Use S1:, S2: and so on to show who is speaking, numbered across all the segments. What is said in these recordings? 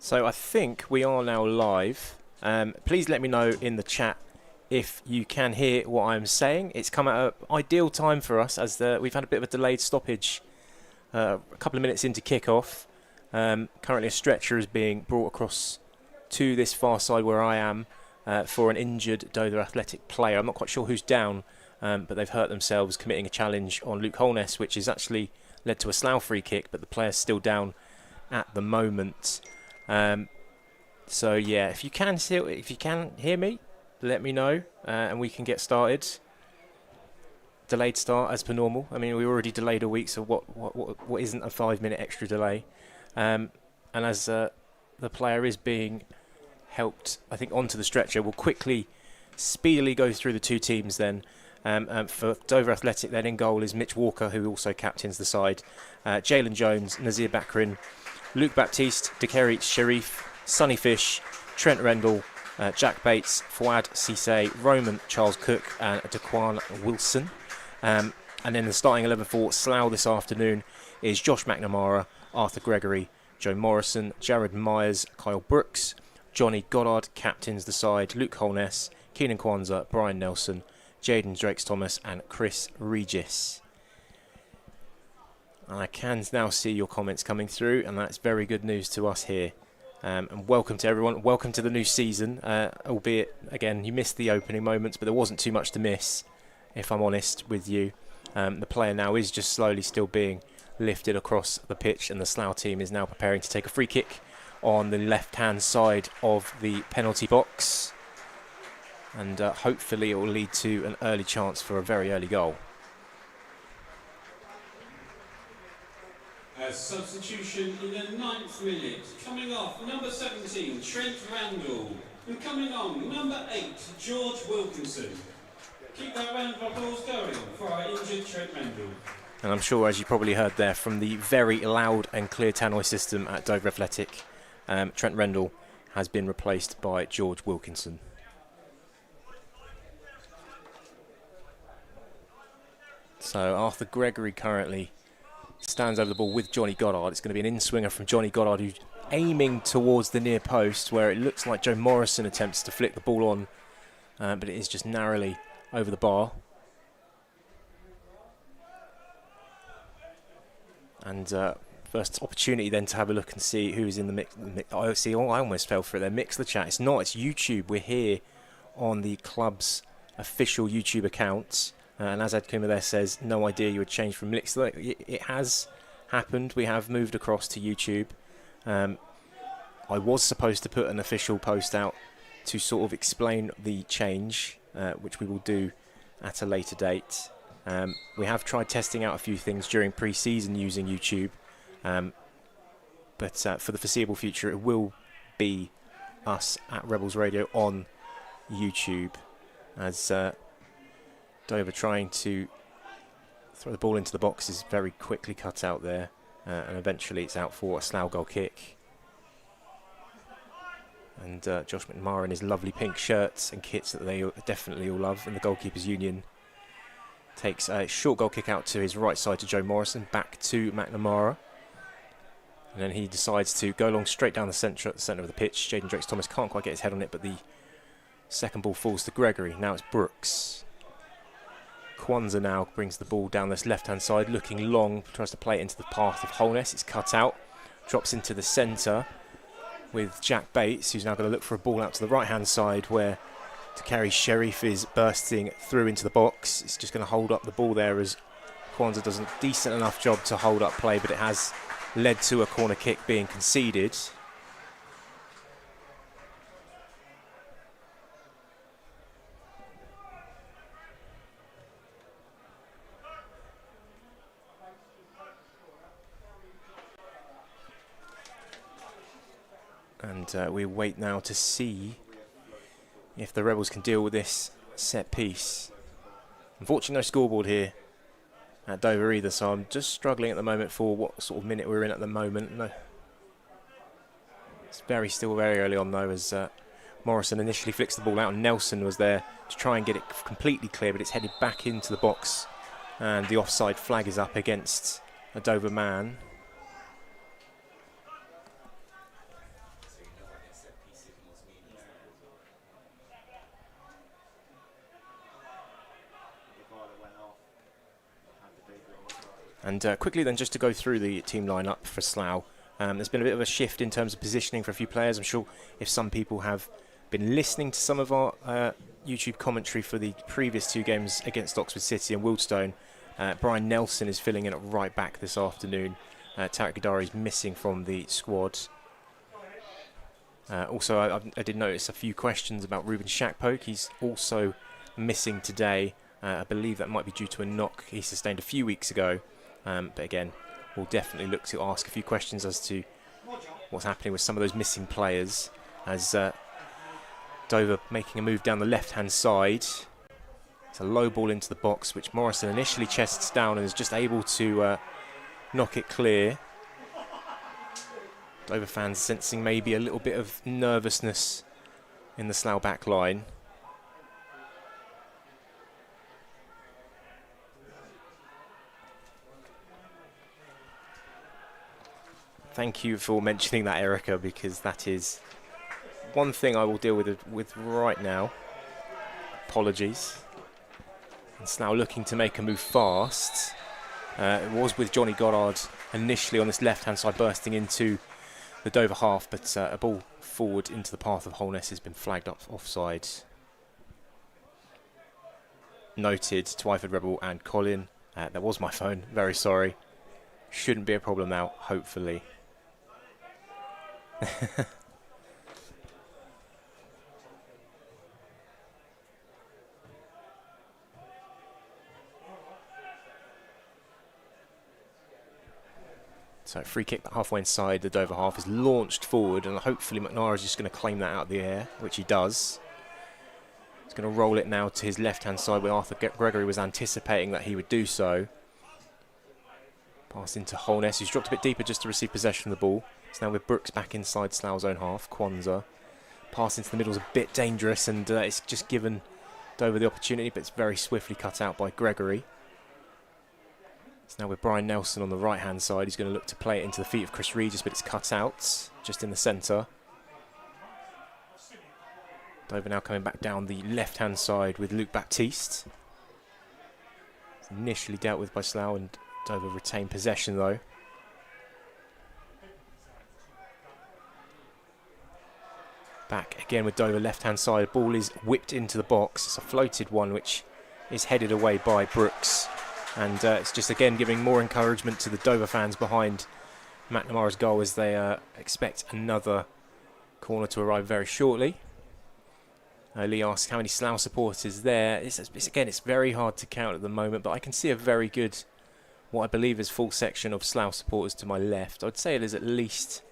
S1: So I think we are now live. Please let me know in the chat if you can hear what I'm saying. It's come at an ideal time for us as we've had a bit of a delayed stoppage a couple of minutes into kick-off. Currently a stretcher is being brought across to this far side where I am for an injured Dover Athletic player. I'm not quite sure who's down, but they've hurt themselves committing a challenge on Luke Holness, which has actually led to a Slough free kick, but the player's still down at the moment. So yeah, if you can hear me, let me know and we can get started. Delayed start as per normal. I mean, we already delayed a week, so what isn't a 5-minute extra delay? And as the player is being helped, I think, onto the stretcher, we'll speedily go through the two teams then. For Dover Athletic, then in goal is Mitch Walker, who also captains the side. Jalen Jones, Nazir Bakrin, Luke Baptiste, Dekeri Sharif, Sonny Fish, Trent Rendell, Jack Bates, Fouad Cisse, Roman Charles Cook and Daquan Wilson. And then the starting 11 for Slough this afternoon is Josh McNamara, Arthur Gregory, Joe Morrison, Jared Myers, Kyle Brooks, Johnny Goddard captains the side, Luke Holness, Keenan Kwanzaa, Brian Nelson, Jaden Drakes-Thomas and Chris Regis. And I can now see your comments coming through, and that's very good news to us here. And welcome to everyone. Welcome to the new season. Albeit, again, you missed the opening moments, but there wasn't too much to miss, if I'm honest with you. The player now is just slowly still being lifted across the pitch, and the Slough team is now preparing to take a free kick on the left-hand side of the penalty box. And hopefully it will lead to an early chance for a very early goal.
S2: A substitution in the 9th minute. Coming off, number 17, Trent Randall. And coming on, number 8, George Wilkinson. Keep that round of applause going for our injured Trent Randall.
S1: And I'm sure, as you probably heard there, from the very loud and clear tannoy system at Dover Athletic, Trent Rendell has been replaced by George Wilkinson. So Arthur Gregory currently stands over the ball with Johnny Goddard. It's going to be an in-swinger from Johnny Goddard, who's aiming towards the near post, where it looks like Joe Morrison attempts to flick the ball on, but it is just narrowly over the bar. And first opportunity then to have a look and see who's in the mix. I see. Oh, I almost fell for it there. Mix the chat. It's not. It's YouTube. We're here on the club's official YouTube account. And as Ed Kuma there says, no idea you would change from Mix. It has happened. We have moved across to YouTube. I was supposed to put an official post out to sort of explain the change, which we will do at a later date. We have tried testing out a few things during pre-season using YouTube, but for the foreseeable future it will be us at Rebels Radio on YouTube, as Dover trying to throw the ball into the box is very quickly cut out there, and eventually it's out for a Slough goal kick. And Josh McNamara in his lovely pink shirts and kits that they definitely all love in the Goalkeepers Union takes a short goal kick out to his right side to Joe Morrison, back to McNamara. And then he decides to go along straight down the centre of the pitch. Jaden Drakes-Thomas can't quite get his head on it, but the second ball falls to Gregory. Now it's Brooks. Kwanzaa now brings the ball down this left-hand side, looking long, tries to play it into the path of Holness. It's cut out, drops into the centre with Jack Bates, who's now going to look for a ball out to the right-hand side where Dekeri Sharif is bursting through into the box. It's just going to hold up the ball there as Kwanzaa does a decent enough job to hold up play, but it has led to a corner kick being conceded. And we wait now to see if the Rebels can deal with this set piece. Unfortunately, no scoreboard here at Dover either, so I'm just struggling at the moment for what sort of minute we're in at the moment. No, it's still very early on though, as Morrison initially flicks the ball out, and Nelson was there to try and get it completely clear, but it's headed back into the box, and the offside flag is up against a Dover man. And quickly then, just to go through the team lineup for Slough, there's been a bit of a shift in terms of positioning for a few players. I'm sure if some people have been listening to some of our YouTube commentary for the previous two games against Oxford City and Wildstone, Brian Nelson is filling in at right back this afternoon. Tarek Gadari is missing from the squad. Also, I did notice a few questions about Ruben Shakpoke. He's also missing today. I believe that might be due to a knock he sustained a few weeks ago. But again, we'll definitely look to ask a few questions as to what's happening with some of those missing players. As Dover making a move down the left-hand side. It's a low ball into the box, which Morrison initially chests down and is just able to knock it clear. Dover fans sensing maybe a little bit of nervousness in the Slough back line. Thank you for mentioning that, Erica, because that is one thing I will deal with right now. Apologies. And Slough looking to make a move fast. It was with Johnny Goddard initially on this left-hand side, bursting into the Dover half, but a ball forward into the path of Holness has been flagged up offside. Noted, Twyford Rebel and Colin. That was my phone, very sorry. Shouldn't be a problem now, hopefully. So free kick halfway inside the Dover half is launched forward, and hopefully McNara is just going to claim that out of the air, which he does. He's going to roll it now to his left-hand side where Arthur Gregory was anticipating that he would do so. Pass into Holness, who's dropped a bit deeper just to receive possession of the ball. It's now with Brooks back inside Slough's own half. Kwanzaa. Pass into the middle is a bit dangerous, and it's just given Dover the opportunity, but it's very swiftly cut out by Gregory. It's now with Brian Nelson on the right-hand side. He's going to look to play it into the feet of Chris Regis, but it's cut out just in the centre. Dover now coming back down the left-hand side with Luke Baptiste. It's initially dealt with by Slough, and Dover retain possession though. Back again with Dover left-hand side. Ball is whipped into the box. It's a floated one which is headed away by Brooks. And it's just again giving more encouragement to the Dover fans behind McNamara's goal as they expect another corner to arrive very shortly. Lee asks how many Slough supporters there. It's very hard to count at the moment, but I can see a very good, what I believe is full section of Slough supporters to my left. I'd say there's at least,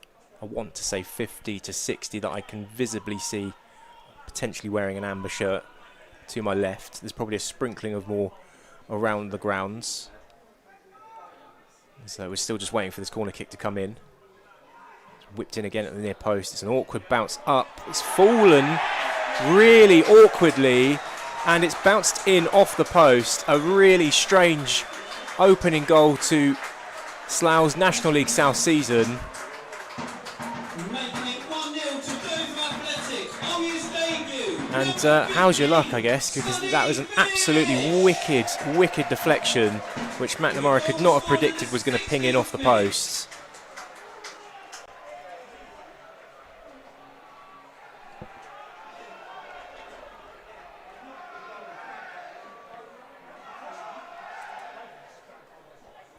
S1: I want to say 50 to 60 that I can visibly see potentially wearing an amber shirt to my left. There's probably a sprinkling of more around the grounds. So we're still just waiting for this corner kick to come in. It's whipped in again at the near post. It's an awkward bounce up. It's fallen really awkwardly, and it's bounced in off the post. A really strange opening goal to Slough's National League South season. And how's your luck, I guess, because that was an absolutely wicked deflection, which McNamara could not have predicted was going to ping in off the post.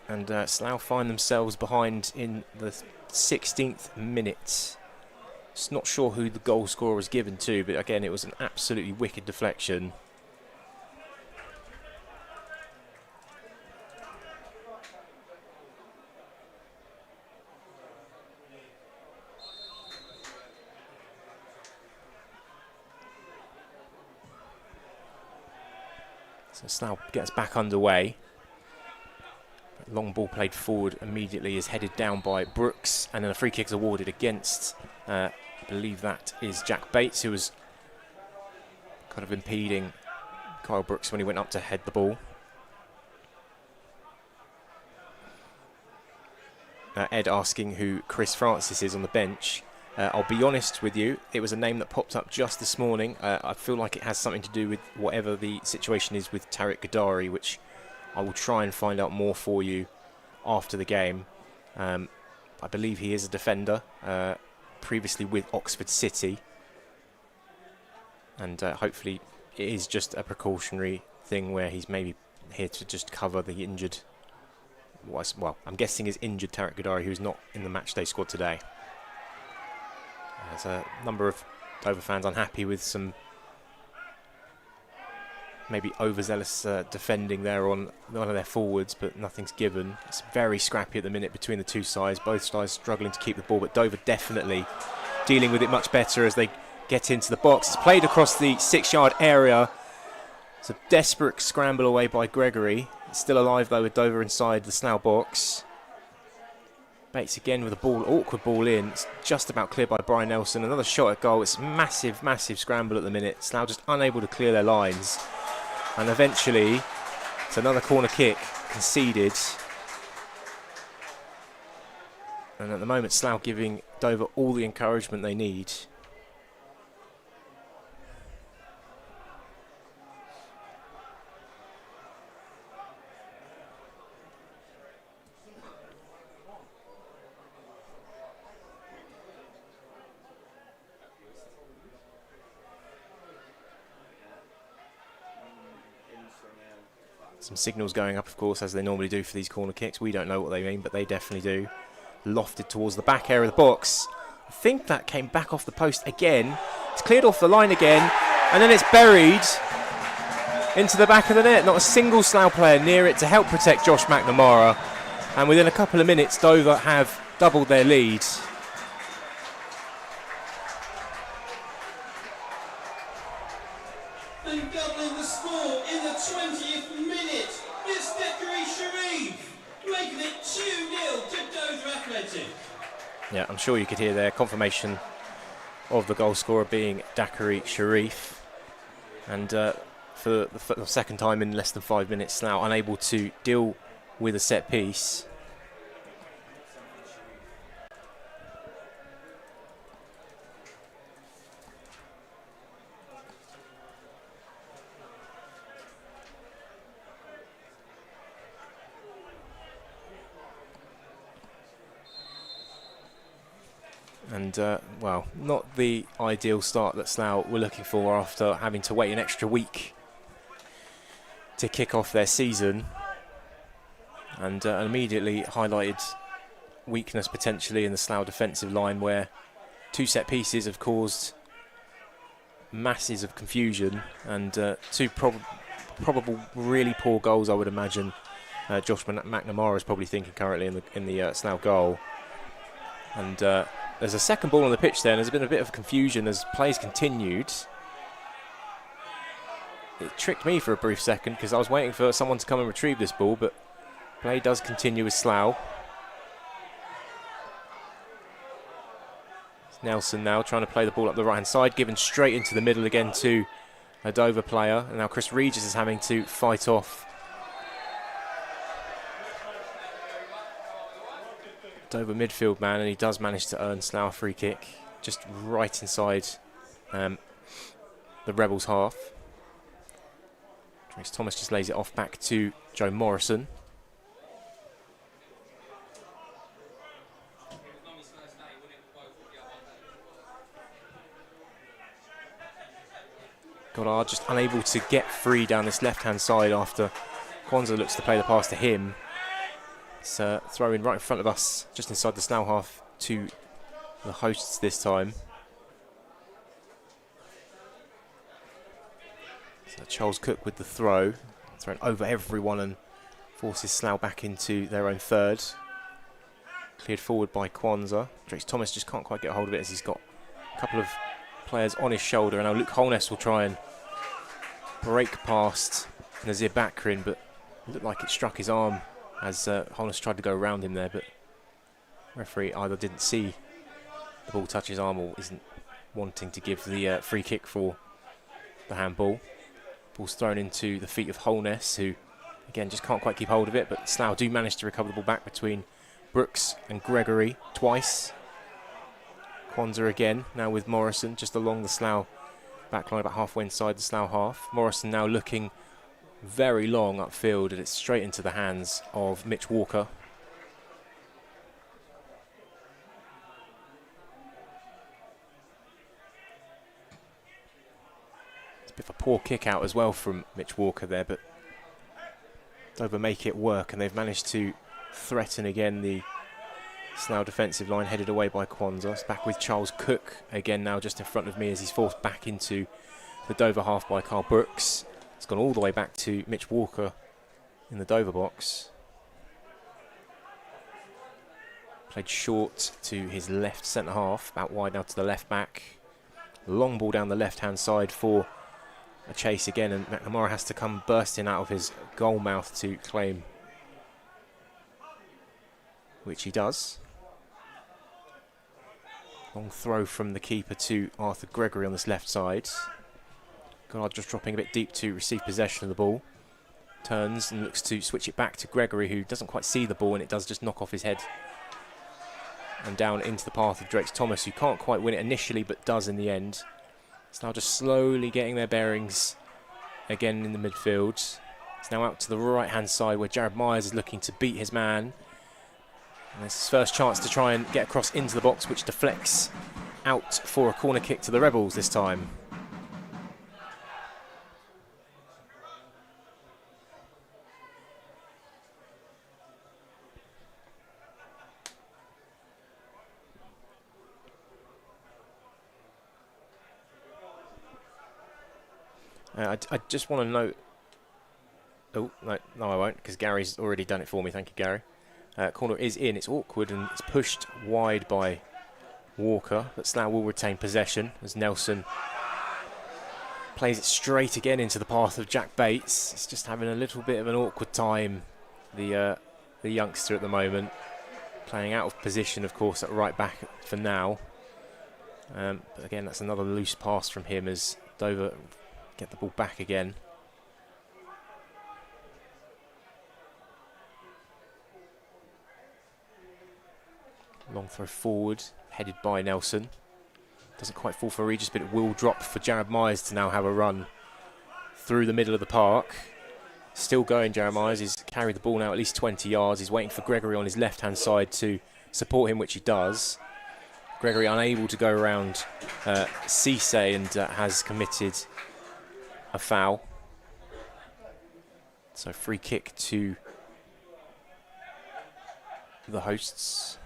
S1: And Slough find themselves behind in the 16th minute. Just not sure who the goal scorer was given to, but again, it was an absolutely wicked deflection. So Slough gets back underway. Long ball played forward immediately is headed down by Brooks, and then a free kick is awarded against, I believe that is Jack Bates, who was kind of impeding Kyle Brooks when he went up to head the ball. Ed asking who Chris Francis is on the bench. I'll be honest with you, it was a name that popped up just this morning. I feel like it has something to do with whatever the situation is with Tariq Gadari, which I will try and find out more for you after the game. I believe he is a defender, previously with Oxford City. And hopefully it is just a precautionary thing where he's maybe here to just cover the injured, well, I'm guessing is injured Tariq Gadari, who's not in the matchday squad today. There's a number of Dover fans unhappy with some maybe overzealous defending there on one of their forwards, but nothing's given. It's very scrappy at the minute between the two sides. Both sides struggling to keep the ball, but Dover definitely dealing with it much better as they get into the box. It's played across the 6-yard area. It's a desperate scramble away by Gregory. It's still alive though with Dover inside the Slough box. Bates again with a ball, awkward ball in. It's just about cleared by Brian Nelson. Another shot at goal. It's massive, massive scramble at the minute. Slough just unable to clear their lines. And eventually, it's another corner kick conceded. And at the moment, Slough giving Dover all the encouragement they need. Some signals going up, of course, as they normally do for these corner kicks. We don't know what they mean, but they definitely do. Lofted towards the back area of the box. I think that came back off the post again. It's cleared off the line again, and then it's buried into the back of the net. Not a single Slough player near it to help protect Josh McNamara. And within a couple of minutes, Dover have doubled their lead.
S2: And doubling the score in the 20th minute, it's Zachary Sharif, making it 2-0 to Dover Athletic.
S1: Yeah, I'm sure you could hear their confirmation of the goal scorer being Zachary Sharif. And for the second time in less than 5 minutes, Slough unable to deal with a set piece. And, well, not the ideal start that Slough were looking for after having to wait an extra week to kick off their season. And immediately highlighted weakness potentially in the Slough defensive line, where 2 set pieces have caused masses of confusion and 2 probable really poor goals, I would imagine. Josh McNamara is probably thinking currently in the Slough goal. And there's a second ball on the pitch there, and there's been a bit of confusion as plays continued. It tricked me for a brief second because I was waiting for someone to come and retrieve this ball, but play does continue with Slough. It's Nelson now trying to play the ball up the right-hand side, given straight into the middle again to a Dover player. And now Chris Regis is having to fight off Dover midfield man, and he does manage to earn Slough a free kick just right inside the Rebels half. Trace Thomas just lays it off back to Joe Morrison. Goddard just unable to get free down this left-hand side after Kwanzaa looks to play the pass to him. It's throw in right in front of us, just inside the Slough half to the hosts this time. So Charles Cook with the throw, thrown over everyone and forces Slough back into their own third. Cleared forward by Kwanzaa. Trace Thomas just can't quite get hold of it as he's got a couple of players on his shoulder, and now Luke Holness will try and break past Nazir Bakrin, but it looked like it struck his arm as Holness tried to go around him there, but referee either didn't see the ball touch his arm or isn't wanting to give the free kick for the handball. Ball's thrown into the feet of Holness, who again just can't quite keep hold of it, but Slough do manage to recover the ball back between Brooks and Gregory twice. Kwanzaa again, now with Morrison just along the Slough backline, about halfway inside the Slough half. Morrison now looking very long upfield, and it's straight into the hands of Mitch Walker. It's a bit of a poor kick out as well from Mitch Walker there, but Dover make it work, and they've managed to threaten again the Slough defensive line, headed away by Kwanzaa. It's back with Charles Cook again now just in front of me as he's forced back into the Dover half by Carl Brooks. It's gone all the way back to Mitch Walker in the Dover box. Played short to his left centre half, out wide now to the left back. Long ball down the left hand side for a chase again, and McNamara has to come bursting out of his goal mouth to claim, which he does. Long throw from the keeper to Arthur Gregory on this left side. Goddard just dropping a bit deep to receive possession of the ball. Turns and looks to switch it back to Gregory, who doesn't quite see the ball, and it does just knock off his head and down into the path of Drakes Thomas, who can't quite win it initially but does in the end. It's now just slowly getting their bearings again in the midfield. It's now out to the right hand side where Jared Myers is looking to beat his man. And it's his first chance to try and get across into the box, which deflects out for a corner kick to the Rebels this time. I just want to note... Oh, no I won't, because Gary's already done it for me. Thank you, Gary. Corner is in. It's awkward and it's pushed wide by Walker, but Slough will retain possession as Nelson plays it straight again into the path of Jack Bates. He's just having a little bit of an awkward time, the youngster at the moment. Playing out of position, of course, at right back for now. But again, that's another loose pass from him as Dover get the ball back again. Long throw forward, headed by Nelson. Doesn't quite fall for Regis, but it will drop for Jared Myers to now have a run through the middle of the park. Still going, Jared Myers. He's carried the ball now at least 20 yards. He's waiting for Gregory on his left-hand side to support him, which he does. Gregory unable to go around Cisse and has committed a foul. So free kick to the hosts.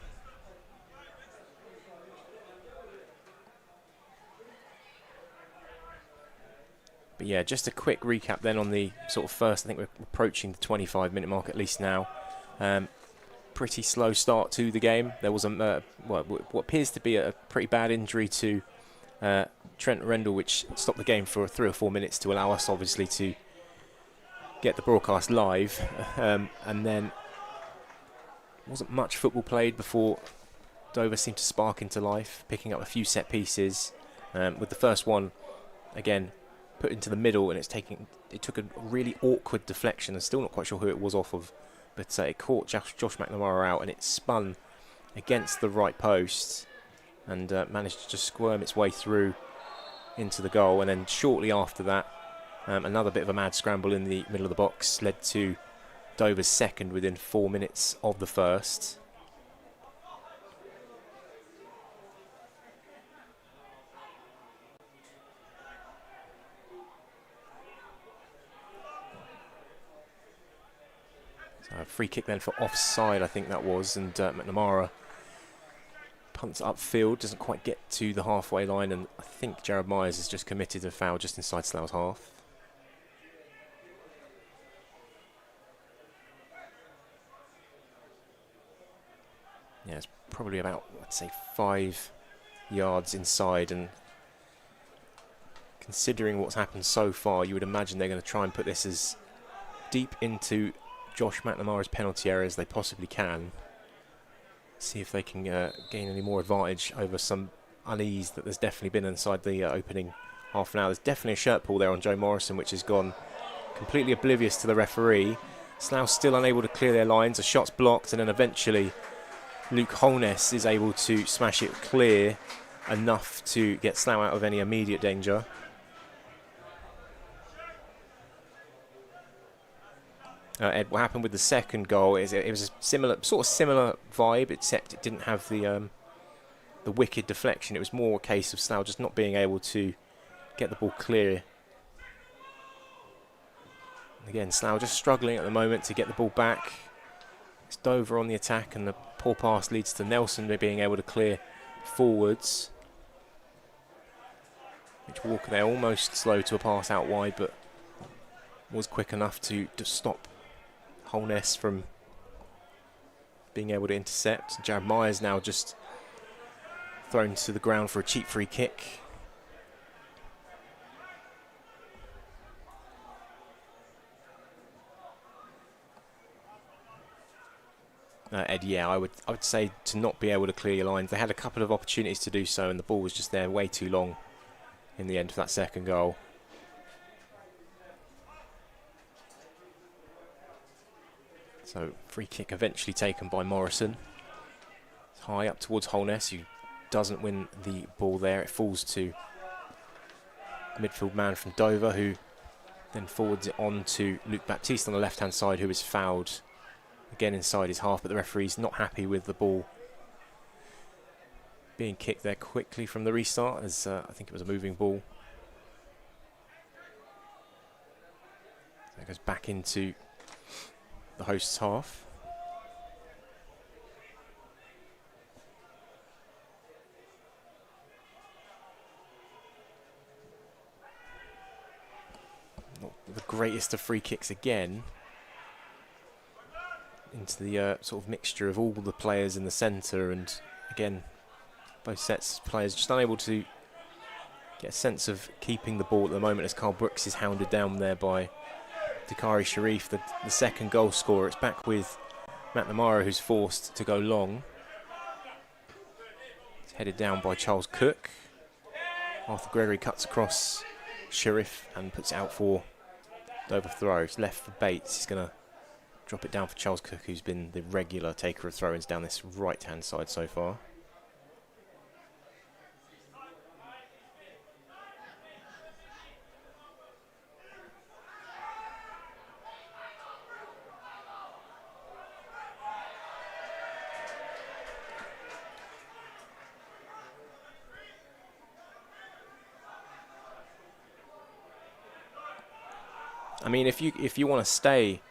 S1: But yeah, just a quick recap then on the sort of first. I think we're approaching the 25-minute mark at least now. Pretty slow start to the game. There was what appears to be a pretty bad injury to Trent Rendell, which stopped the game for 3 or 4 minutes to allow us obviously to get the broadcast live. And then wasn't much football played before Dover seemed to spark into life, picking up a few set pieces. With the first one, again, put into the middle, and it took a really awkward deflection. I'm still not quite sure who it was off of, but it caught Josh McNamara out, and it spun against the right post and managed to just squirm its way through into the goal. And then shortly after that, another bit of a mad scramble in the middle of the box led to Dover's second within 4 minutes of the first. So a free kick then for offside, I think that was, and McNamara punts upfield, doesn't quite get to the halfway line, and I think Jared Myers has just committed a foul just inside Slough's half. Yeah, it's probably about, I'd say, 5 yards inside, and considering what's happened so far, you would imagine they're going to try and put this as deep into Josh McNamara's penalty area as they possibly can. See if they can gain any more advantage over some unease that there's definitely been inside the opening half an hour. There's definitely a shirt pull there on Joe Morrison, which has gone completely oblivious to the referee. Slough still unable to clear their lines. A shot's blocked, and then eventually Luke Holness is able to smash it clear enough to get Slough out of any immediate danger. Ed, what happened with the second goal is it was a similar vibe, except it didn't have the wicked deflection. It was more a case of Slough just not being able to get the ball clear. Again, Slough just struggling at the moment to get the ball back. It's Dover on the attack, and the poor pass leads to Nelson being able to clear forwards. Mitch Walker there, almost slow to a pass out wide, but was quick enough to stop Holness from being able to intercept. Jared Myers now just thrown to the ground for a cheap free kick. Ed, yeah, I would say to not be able to clear your lines. They had a couple of opportunities to do so, and the ball was just there way too long in the end for that second goal. So free kick eventually taken by Morrison. It's high up towards Holness, who doesn't win the ball there. It falls to midfield man from Dover, who then forwards it on to Luke Baptiste on the left-hand side, who is fouled again inside his half, but the referee's not happy with the ball being kicked there quickly from the restart, as I think it was a moving ball. So it goes back into the host's half. Not the greatest of free kicks again. Into the sort of mixture of all the players in the centre, and again, both sets of players just unable to get a sense of keeping the ball at the moment, as Carl Brooks is hounded down there by Dakari Sharif, the second goal scorer. It's back with McNamara, who's forced to go long. It's headed down by Charles Cook. Arthur Gregory cuts across Sharif and puts it out for Dover throw. It's left for Bates. He's going to drop it down for Charles Cook, who's been the regular taker of throw-ins down this right-hand side so far. I mean, if you want to stay,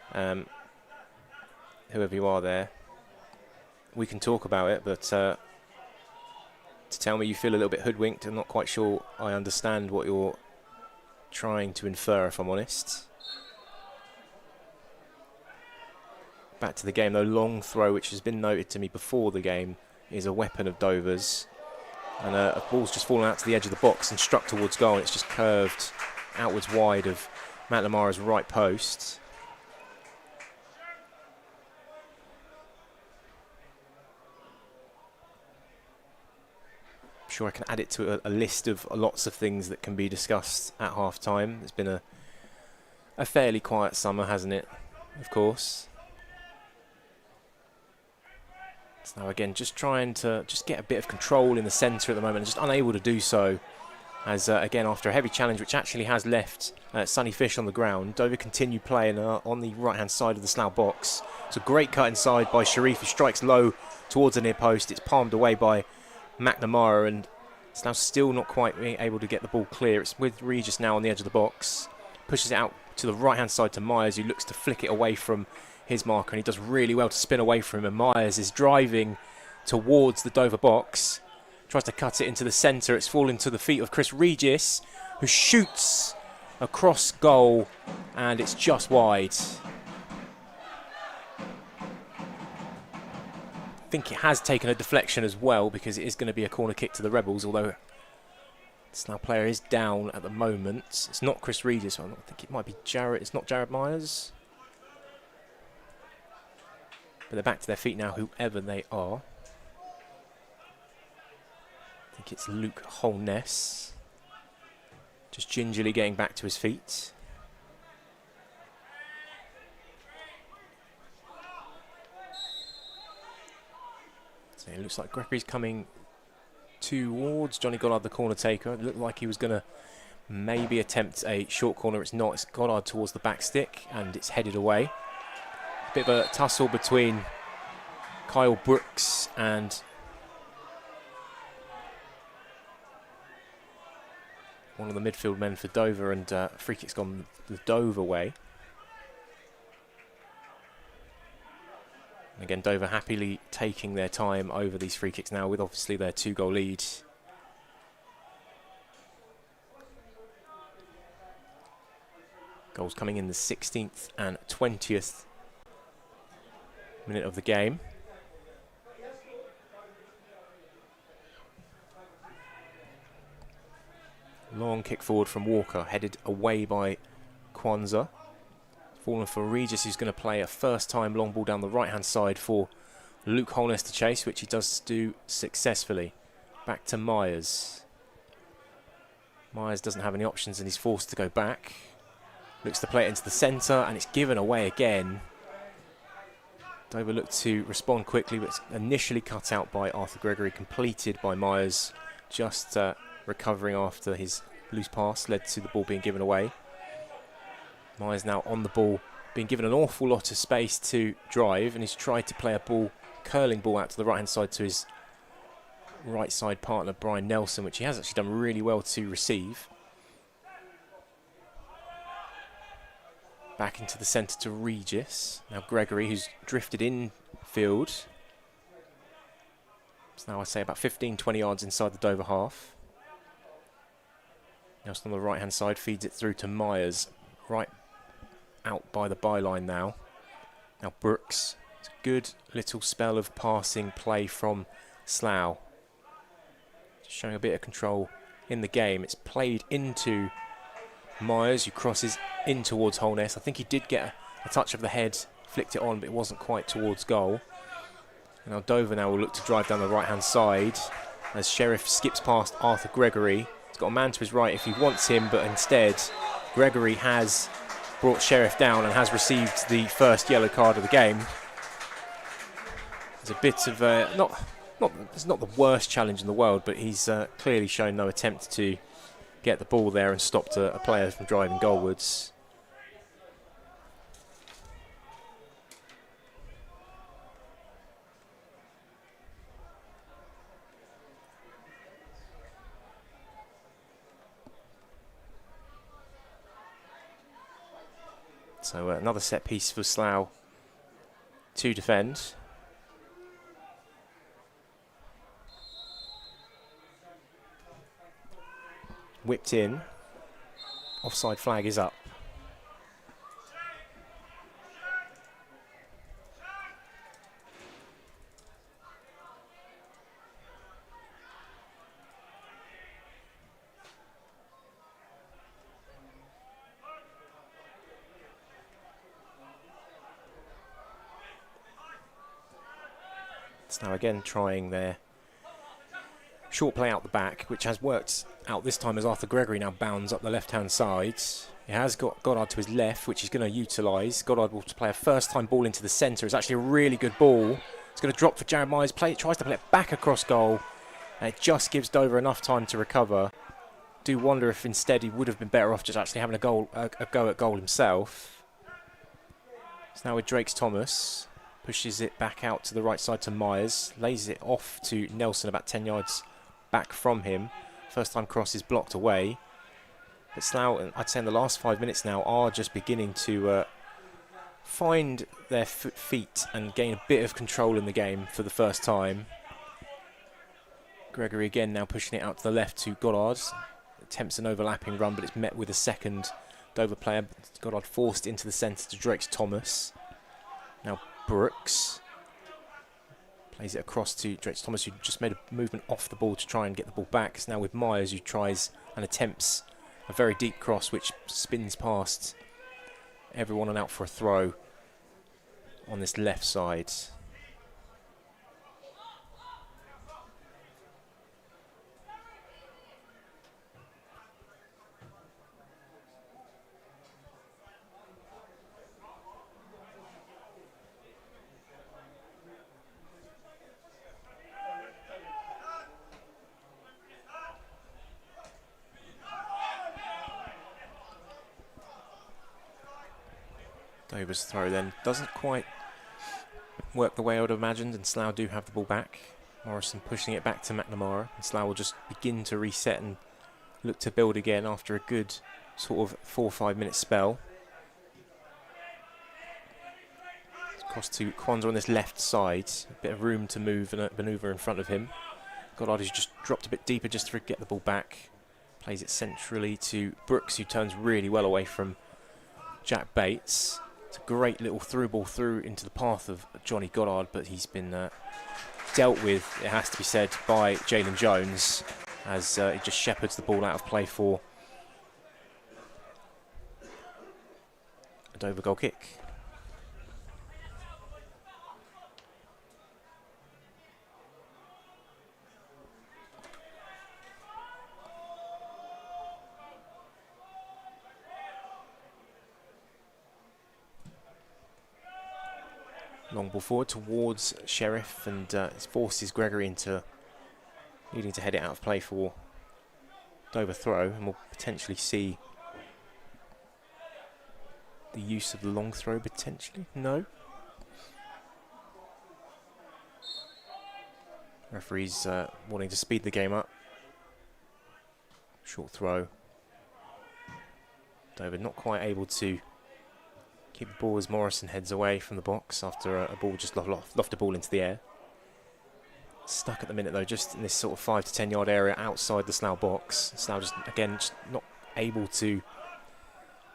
S1: whoever you are there, we can talk about it, but to tell me you feel a little bit hoodwinked, I'm not quite sure I understand what you're trying to infer, if I'm honest. Back to the game, though. Long throw, which has been noted to me before the game, is a weapon of Dover's. And a ball's just fallen out to the edge of the box and struck towards goal, and it's just curved outwards wide of McNamara's right post. I'm sure I can add it to a list of lots of things that can be discussed at half-time. It's been a fairly quiet summer, hasn't it? Of course. So again, just trying to just get a bit of control in the centre at the moment, just unable to do so. As again, after a heavy challenge, which actually has left Sonny Fish on the ground, Dover continue playing on the right-hand side of the Slough box. It's a great cut inside by Sharif, who strikes low towards the near post. It's palmed away by McNamara, and Slough still not quite being able to get the ball clear. It's with Regis now on the edge of the box. Pushes it out to the right-hand side to Myers, who looks to flick it away from his marker, and he does really well to spin away from him. And Myers is driving towards the Dover box. Tries to cut it into the centre. It's fallen to the feet of Chris Regis, who shoots across goal, and it's just wide. I think it has taken a deflection as well, because it is going to be a corner kick to the Rebels, although the Slough player is down at the moment. It's not Chris Regis, so I think it might be Jared. It's not Jared Myers. But they're back to their feet now, whoever they are. I think it's Luke Holness. Just gingerly getting back to his feet. So it looks like Gregory's coming towards Johnny Goddard, the corner taker. It looked like he was going to maybe attempt a short corner. It's not. It's Goddard towards the back stick, and it's headed away. A bit of a tussle between Kyle Brooks and one of the midfield men for Dover, and free kick's gone the Dover way. And again, Dover happily taking their time over these free kicks now, with obviously their 2-goal lead. Goals coming in the 16th and 20th minute of the game. Long kick forward from Walker, headed away by Kwanzaa. Fallen for Regis, who's going to play a first-time long ball down the right-hand side for Luke Holness to chase, which he does do successfully. Back to Myers. Myers doesn't have any options and he's forced to go back. Looks to play it into the centre, and it's given away again. Dover looked to respond quickly, but it's initially cut out by Arthur Gregory, completed by Myers, just recovering after his loose pass led to the ball being given away. Myers now on the ball, being given an awful lot of space to drive, and he's tried to play a ball, curling ball out to the right-hand side to his right side partner, Brian Nelson, which he has actually done really well to receive. Back into the centre to Regis. Now Gregory, who's drifted infield. So now I say about 15-20 yards inside the Dover half. Nelson on the right-hand side feeds it through to Myers. Right out by the byline now. Now Brooks. It's a good little spell of passing play from Slough. Just showing a bit of control in the game. It's played into Myers, who crosses in towards Holness. I think he did get a touch of the head, flicked it on, but it wasn't quite towards goal. And now Dover now will look to drive down the right-hand side as Sheriff skips past Arthur Gregory. He's got a man to his right if he wants him, but instead Gregory has brought Sheriff down and has received the first yellow card of the game. There's a bit of it's not the worst challenge in the world, but he's clearly shown no attempt to get the ball there and stopped a player from driving goalwards. So another set piece for Slough to defend. Whipped in. Offside flag is up. It's now again trying their short play out the back, which has worked out this time as Arthur Gregory now bounds up the left-hand side. He has got Goddard to his left, which he's going to utilise. Goddard will play a first-time ball into the centre. It's actually a really good ball. It's going to drop for Jared Myers. Tries to play it back across goal, and it just gives Dover enough time to recover. Do wonder if instead he would have been better off just actually having a go at goal himself. It's now with Drakes Thomas. Pushes it back out to the right side to Myers. Lays it off to Nelson about 10 yards back from him. First time cross is blocked away. But Slough, I'd say in the last 5 minutes now, are just beginning to find their feet and gain a bit of control in the game for the first time. Gregory again now pushing it out to the left to Goddard. Attempts an overlapping run, but it's met with a second Dover player. Goddard forced into the centre to Drakes Thomas. Now Brooks plays it across to Drakes Thomas, who just made a movement off the ball to try and get the ball back. It's now with Myers, who tries and attempts a very deep cross, which spins past everyone and out for a throw on this left side. Dover's throw then doesn't quite work the way I would have imagined, and Slough do have the ball back. Morrison pushing it back to McNamara, and Slough will just begin to reset and look to build again after a good sort of 4 or 5 minute spell. Across to Kwanzaa on this left side, a bit of room to move and manoeuvre in front of him. Goddard who's just dropped a bit deeper just to get the ball back. Plays it centrally to Brooks, who turns really well away from Jack Bates. It's a great little through ball through into the path of Johnny Goddard, but he's been dealt with, it has to be said, by Jalen Jones as he just shepherds the ball out of play for a Dover goal kick. Long ball forward towards Sheriff, and it forces Gregory into needing to head it out of play for Dover throw, and we'll potentially see the use of the long throw potentially. No. Referee's wanting to speed the game up. Short throw. Dover not quite able to keep the ball as Morrison heads away from the box after a ball just lofted a ball into the air. Stuck at the minute though, just in this sort of 5 to 10 yard area outside the Slough box. Slough just again just not able to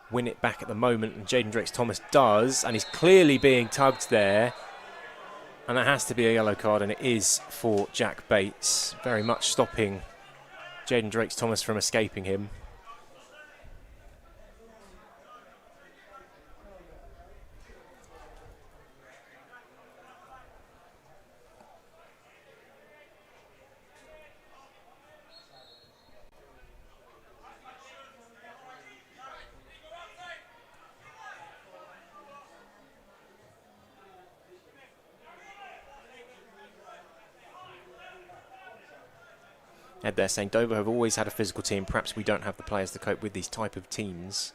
S1: win it back at the moment, and Jaden Drakes-Thomas does, and he's clearly being tugged there, and that has to be a yellow card, and it is for Jack Bates, very much stopping Jaden Drakes-Thomas from escaping him. Ed there saying Dover have always had a physical team. Perhaps we don't have the players to cope with these type of teams.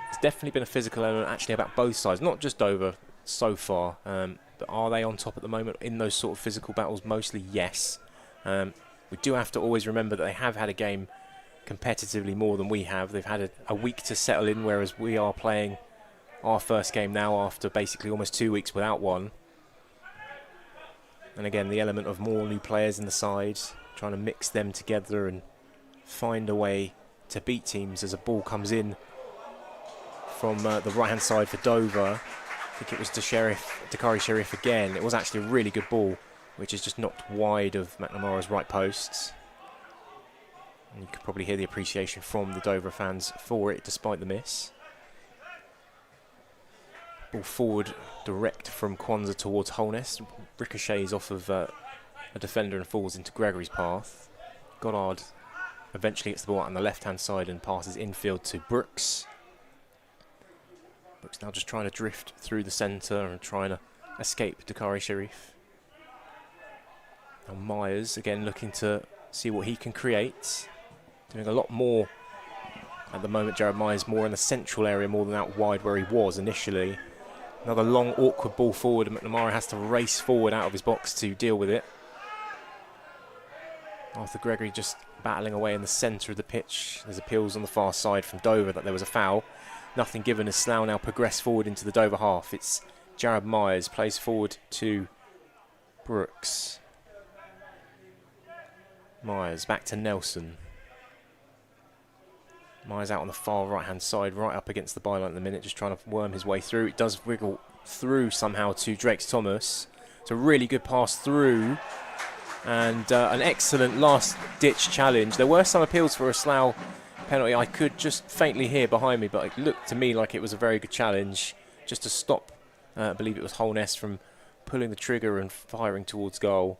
S1: It's definitely been a physical element actually about both sides, not just Dover so far. But are they on top at the moment in those sort of physical battles? Mostly yes. We do have to always remember that they have had a game competitively more than we have. They've had a week to settle in, whereas we are playing our first game now after basically almost 2 weeks without one. And again, the element of more new players in the side, trying to mix them together and find a way to beat teams as a ball comes in from the right-hand side for Dover. I think it was to Dakari Sheriff again. It was actually a really good ball, which is just knocked wide of McNamara's right posts. And you could probably hear the appreciation from the Dover fans for it, despite the miss. Ball forward, direct from Kwanzaa towards Holness. Ricochets off of a defender and falls into Gregory's path. Goddard eventually gets the ball out on the left-hand side and passes infield to Brooks. Brooks now just trying to drift through the centre and trying to escape Dakari Sharif. Now Myers again looking to see what he can create. Doing a lot more at the moment. Jared Myers more in the central area more than out wide where he was initially. Another long, awkward ball forward, and McNamara has to race forward out of his box to deal with it. Arthur Gregory just battling away in the centre of the pitch. There's appeals on the far side from Dover that there was a foul. Nothing given as Slough now progress forward into the Dover half. It's Jared Myers, plays forward to Brooks. Myers back to Nelson. Myers out on the far right-hand side, right up against the byline at the minute, just trying to worm his way through. It does wriggle through somehow to Drakes-Thomas. It's a really good pass through, and an excellent last-ditch challenge. There were some appeals for a Slough penalty I could just faintly hear behind me, but it looked to me like it was a very good challenge, just to stop, I believe it was Holness, from pulling the trigger and firing towards goal.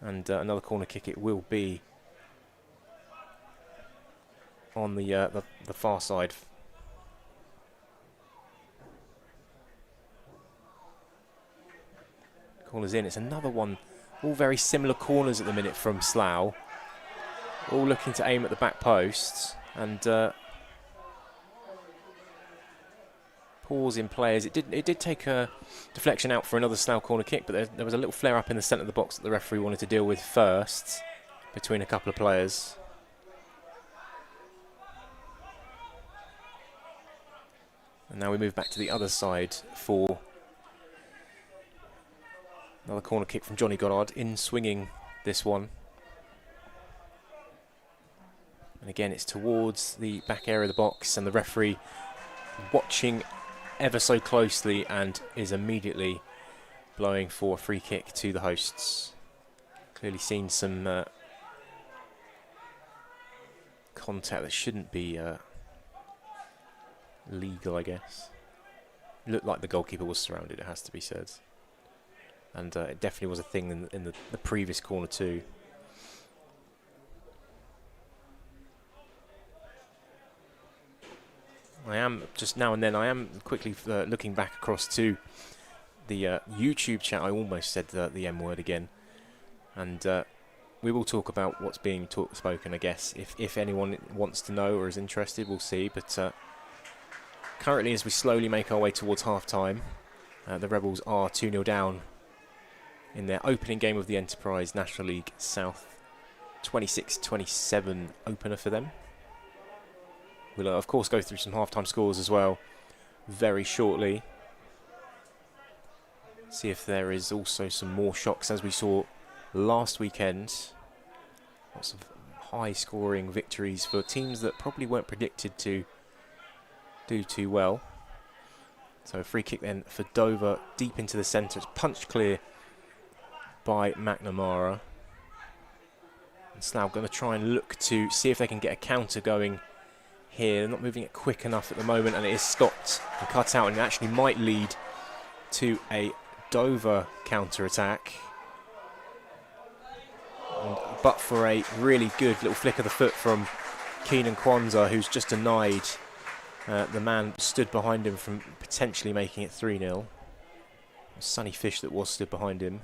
S1: And another corner kick it will be on the far side. Corners in. It's another one. All very similar corners at the minute from Slough. All looking to aim at the back post. And pause in players. It did take a deflection out for another Slough corner kick, but there was a little flare up in the centre of the box that the referee wanted to deal with first between a couple of players. And now we move back to the other side for another corner kick from Johnny Goddard, in swinging this one. And again, it's towards the back area of the box, and the referee watching ever so closely and is immediately blowing for a free kick to the hosts. Clearly seen some contact that shouldn't be legal, I guess. It looked like the goalkeeper was surrounded, it has to be said. And it definitely was a thing in the previous corner too. I am, just now and then, I am quickly looking back across to the YouTube chat. I almost said the M word again. And we will talk about what's being spoken, I guess. If anyone wants to know or is interested, we'll see. But currently, as we slowly make our way towards half-time, the Rebels are 2-0 down in their opening game of the Enterprise National League South 26-27 opener for them. We'll, of course, go through some half-time scores as well very shortly. See if there is also some more shocks, as we saw last weekend. Lots of high-scoring victories for teams that probably weren't predicted to do too well. So a free kick then for Dover, deep into the centre. It's punched clear by McNamara. And Slough going to try and look to see if they can get a counter going here. They're not moving it quick enough at the moment, and it is stopped and cut out, and it actually might lead to a Dover counter-attack. But for a really good little flick of the foot from Keenan Kwanzaa, who's just denied the man stood behind him from potentially making it 3-0. Sonny Fish that was stood behind him.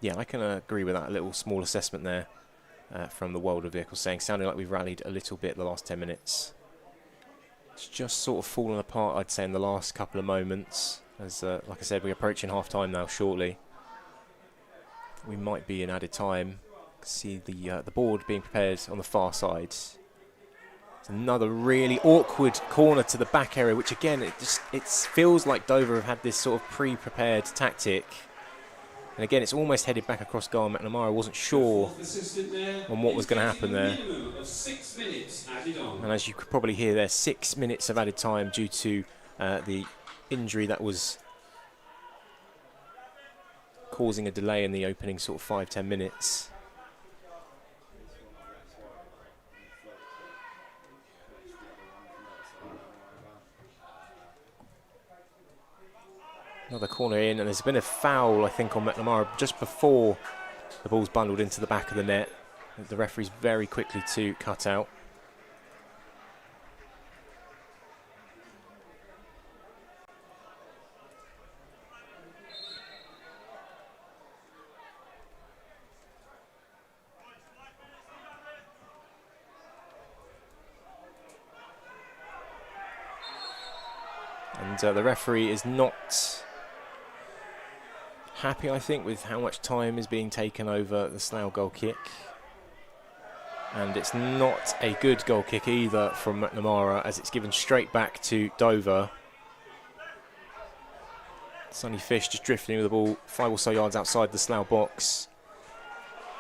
S1: Yeah, I can agree with that. A little small assessment there from the World of Vehicles, saying sounding like we've rallied a little bit the last 10 minutes. It's just sort of fallen apart, I'd say, in the last couple of moments. As, like I said, we're approaching half-time now shortly. We might be in added time. See the board being prepared on the far side. It's another really awkward corner to the back area, which again, it feels like Dover have had this sort of pre-prepared tactic. And again, it's almost headed back across goal. McNamara wasn't sure on what was going to happen there. And as you could probably hear there, 6 minutes of added time due to the injury that was causing a delay in the opening sort of 5-10 minutes. Another corner in, and there's been a foul, I think, on McNamara just before the ball's bundled into the back of the net. The referee's very quickly to cut out. And the referee is not happy, I think, with how much time is being taken over the Slough goal kick. And it's not a good goal kick either from McNamara, as it's given straight back to Dover. Sonny Fish just drifting with the ball 5 or so yards outside the Slough box.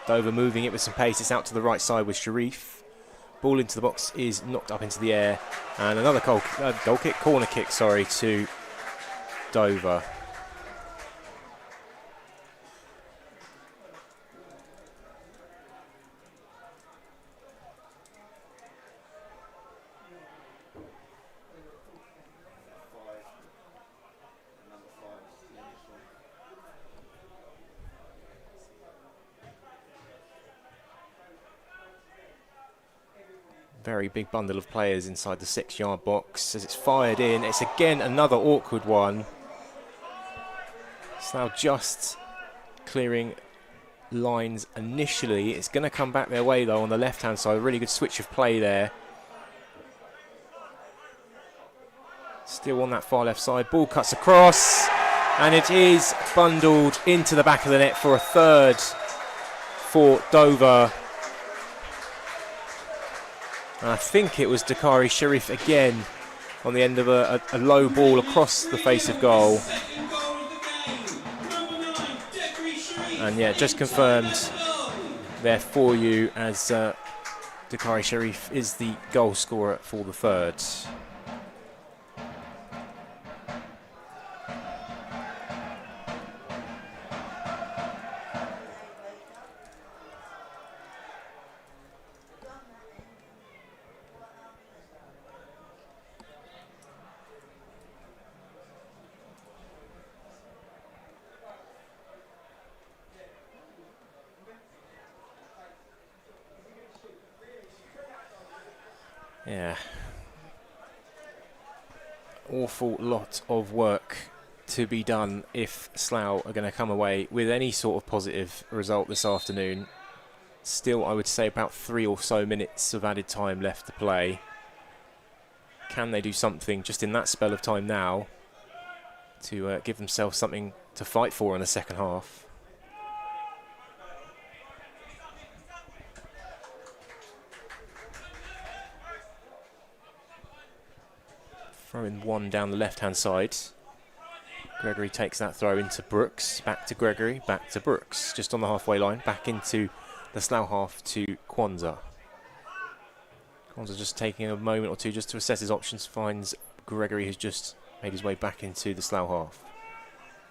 S1: Dover moving it with some pace. It's out to the right side with Sharif. Ball into the box is knocked up into the air. And another corner kick, to Dover. Very big bundle of players inside the 6-yard box as it's fired in. It's again another awkward one. Slough just clearing lines initially. It's going to come back their way though on the left hand side. A really good switch of play there. Still on that far left side. Ball cuts across and it is bundled into the back of the net for a third for Dover. And I think it was Dakari Sharif again on the end of a low ball across the face of goal. And yeah, just confirmed there for you as Dakari Sharif is the goal scorer for the third. Yeah. Awful lot of work to be done if Slough are going to come away with any sort of positive result this afternoon. Still, I would say about 3 or so minutes of added time left to play. Can they do something just in that spell of time now to give themselves something to fight for in the second half? Throwing one down the left-hand side. Gregory takes that throw into Brooks. Back to Gregory, back to Brooks. Just on the halfway line, back into the Slough half to Kwanzaa. Kwanzaa just taking a moment or two just to assess his options. Finds Gregory, who's just made his way back into the Slough half.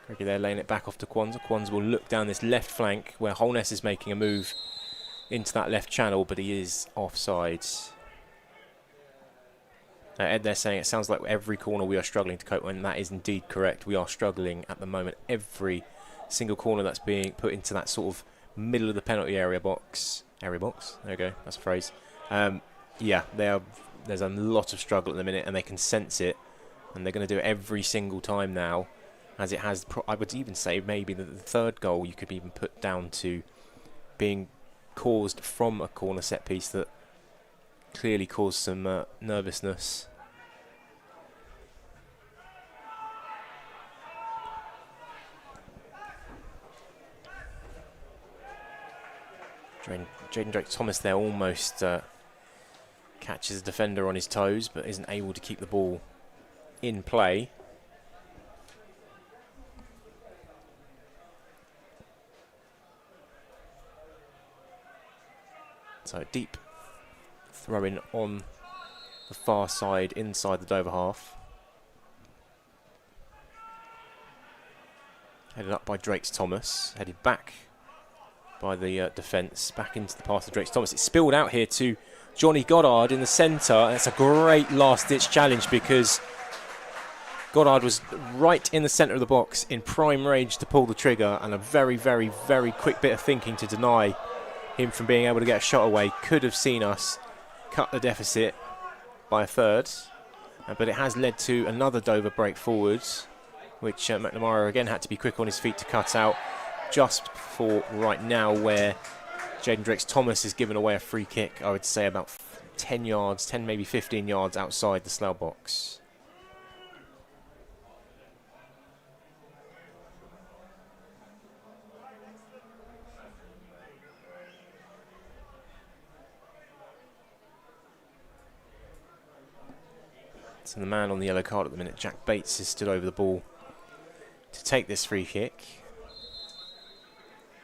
S1: Gregory there laying it back off to Kwanzaa. Kwanzaa will look down this left flank where Holness is making a move into that left channel, but he is offside. Ed, they're saying it sounds like every corner we are struggling to cope with, and that is indeed correct. We are struggling at the moment. Every single corner that's being put into that sort of middle of the penalty area box. Area box? There we go. That's a phrase. Yeah, there's a lot of struggle at the minute, and they can sense it. And they're going to do it every single time now, as it has. I would even say maybe the third goal you could even put down to being caused from a corner set piece that clearly caused some nervousness. Jaden Drake-Thomas there almost catches the defender on his toes, but isn't able to keep the ball in play. So deep throwing on the far side inside the Dover half. Headed up by Drakes-Thomas, headed back by the defence, back into the path of Drakes-Thomas. It's spilled out here to Johnny Goddard in the centre. That's a great last-ditch challenge because Goddard was right in the centre of the box in prime range to pull the trigger, and a very, very, very quick bit of thinking to deny him from being able to get a shot away could have seen us cut the deficit by a third, but it has led to another Dover break forward, which McNamara again had to be quick on his feet to cut out just for right now, where Jaden Drakes-Thomas is giving away a free kick, I would say about 10 yards, 10 maybe 15 yards outside the Slough box. So the man on the yellow card at the minute, Jack Bates, is stood over the ball to take this free kick.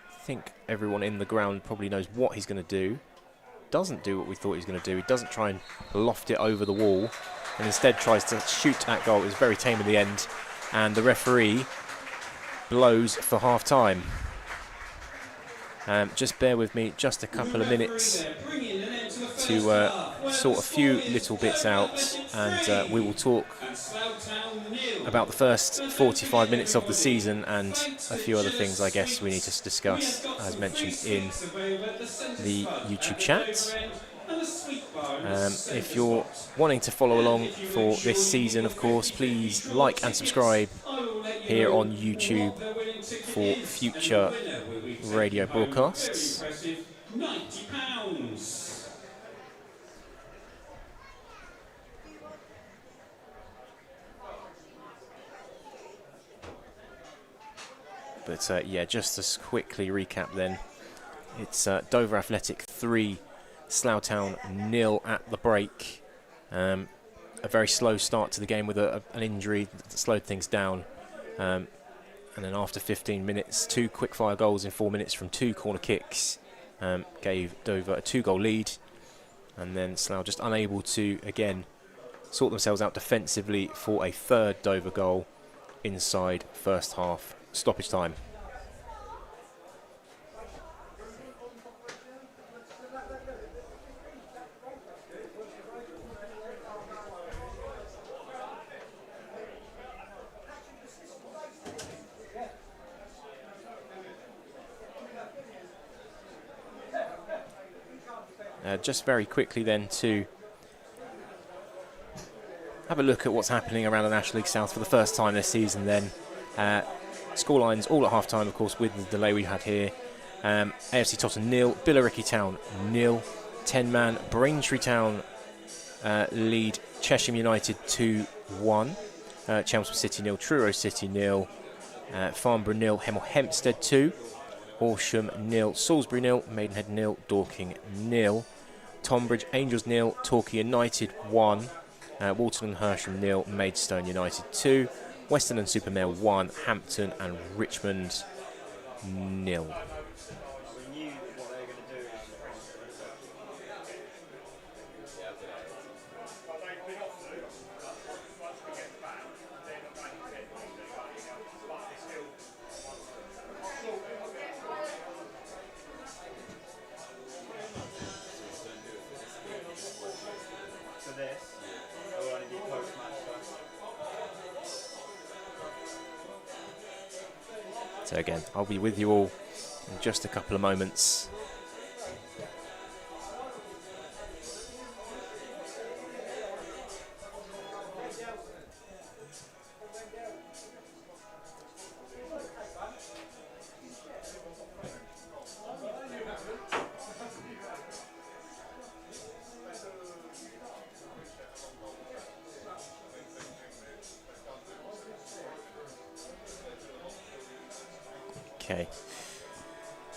S1: I think everyone in the ground probably knows what he's going to do. Doesn't do what we thought he was going to do. He doesn't try and loft it over the wall, and instead tries to shoot at goal. It was very tame in the end, and the referee blows for half-time. Just bear with me just a couple of minutes to sort a few little bits out, and we will talk about the first 45 minutes of the season and a few other things I guess we need to discuss, as mentioned in the YouTube chat. If you're wanting to follow along for this season, of course, please like and subscribe here on YouTube for future radio broadcasts.
S2: Very impressive. £90.
S1: But yeah, just to quickly recap then, it's Dover Athletic 3, Slough Town 0 at the break. A very slow start to the game with an injury that slowed things down. And then after 15 minutes, 2 quick-fire goals in 4 minutes from 2 corner kicks gave Dover a 2-goal lead. And then Slough just unable to, again, sort themselves out defensively for a third Dover goal inside first half stoppage time. Just very quickly then to have a look at what's happening around the National League South for the first time this season then. Scorelines all at half-time, of course, with the delay we had here. AFC Totton 0, Billericay Town 0, 10-man Braintree Town lead Chesham United 2-1, Chelmsford City 0, Truro City 0, Farnborough 0, Hemel Hempstead 2, Horsham 0, Salisbury 0, Maidenhead 0, Dorking 0, Tonbridge Angels 0, Torquay United 1, Walton and Hersham 0, Maidstone United 2, Western and Supermare 1, Hampton and Richmond 0. So again, I'll be with you all in just a couple of moments. Okay,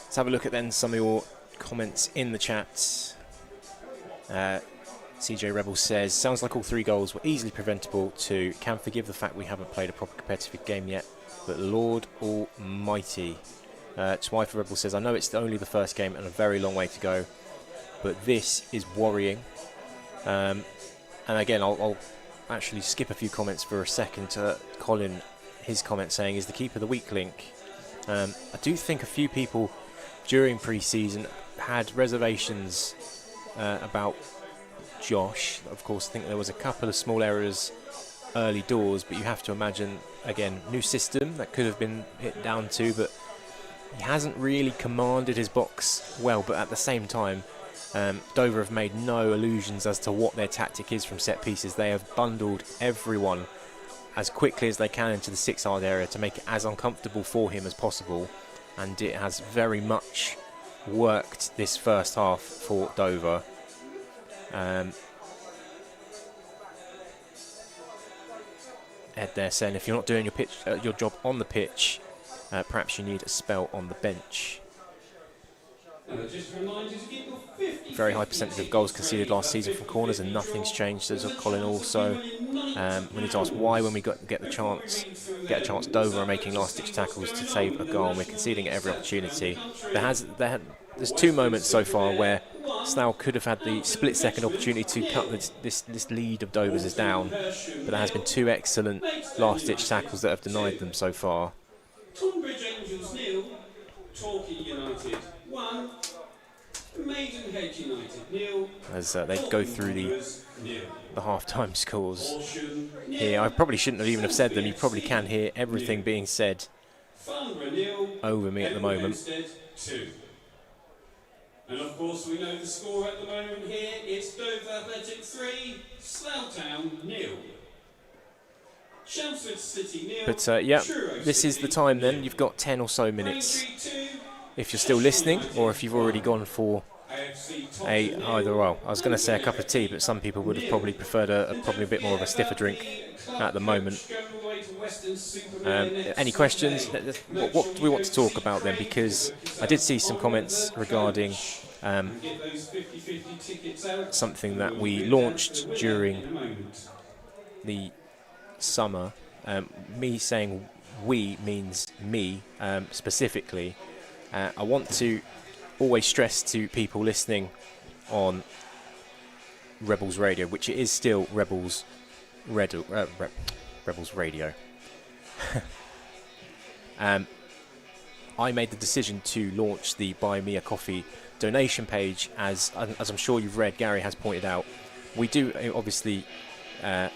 S1: let's have a look at then some of your comments in the chat. CJ Rebel says, sounds like all 3 goals were easily preventable too. Can forgive the fact we haven't played a proper competitive game yet, but Lord Almighty. Twyfer Rebel says, I know it's only the first game and a very long way to go, but this is worrying. And again, I'll actually skip a few comments for a second to Colin, his comment saying, is the keeper the weak link? I do think a few people during pre-season had reservations about Josh. Of course, I think there was a couple of small errors early doors, but you have to imagine, again, new system that could have been hit down to, but he hasn't really commanded his box well. But at the same time, Dover have made no illusions as to what their tactic is from set pieces. They have bundled everyone as quickly as they can into the 6-yard area to make it as uncomfortable for him as possible, and it has very much worked this first half for Dover. Ed there saying, if you're not doing your job on the pitch, perhaps you need a spell on the bench. Very high percentage of goals conceded last season from corners, and nothing's changed, says Colin also. We need to ask why, when we get a chance, Dover are making last-ditch tackles to save a goal, and we're conceding at every opportunity. There's 2 moments so far where Slough could have had the split-second opportunity to cut this lead of Dover's is down, but there has been 2 excellent last-ditch tackles that have denied them so far.
S2: Tonbridge Angels 0, Torquay United 1, Maidenhead United 0.
S1: As they go through the half-time scores here. I probably shouldn't have even have said them. You probably can hear everything being said over me at the moment.
S2: And of course we know the score at the moment here. It's Dover Athletic 3, Slough Town 0. Chelmsford City 0.
S1: But yeah, this is the time then. You've got 10 or so minutes. if you're still listening, or if you've already gone for either. Well, I was going to say a cup of tea, but some people would have probably preferred probably a bit more of a stiffer drink at the moment. Any questions? What do we want to talk about then? Because I did see some comments regarding something that we launched during the summer. Me saying we means me specifically. I want to always stress to people listening on Rebels Radio, which it is still Rebels Radio. I made the decision to launch the Buy Me a Coffee donation page, as I'm sure you've read, Gary has pointed out. We do obviously there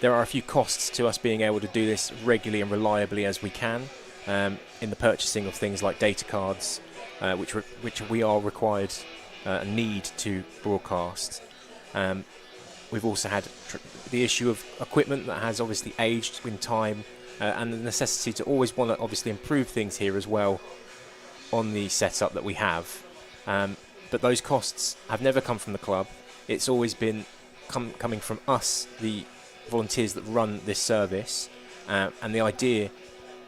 S1: are a few costs to us being able to do this regularly and reliably as we can, in the purchasing of things like data cards, which we are required and need to broadcast. We've also had the issue of equipment that has obviously aged in time, and the necessity to always want to obviously improve things here as well on the setup that we have. But those costs have never come from the club. It's always been coming from us, the volunteers that run this service, and the idea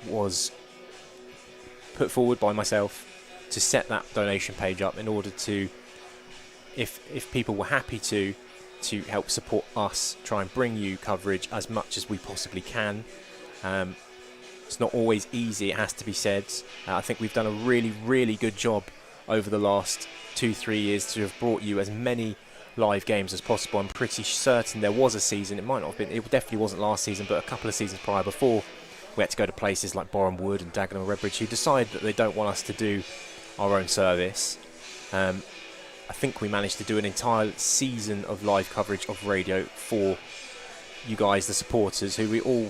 S1: was put forward by myself to set that donation page up in order to, if people were happy to help support us, try and bring you coverage as much as we possibly can. It's not always easy, it has to be said. I think we've done a really, really good job over the last 2-3 years to have brought you as many live games as possible. I'm pretty certain there was a season, it might not have been, it definitely wasn't last season, but a couple of seasons prior before, we had to go to places like Boreham Wood and Dagenham and Redbridge who decide that they don't want us to do our own service. I think we managed to do an entire season of live coverage of radio for you guys, the supporters, who we all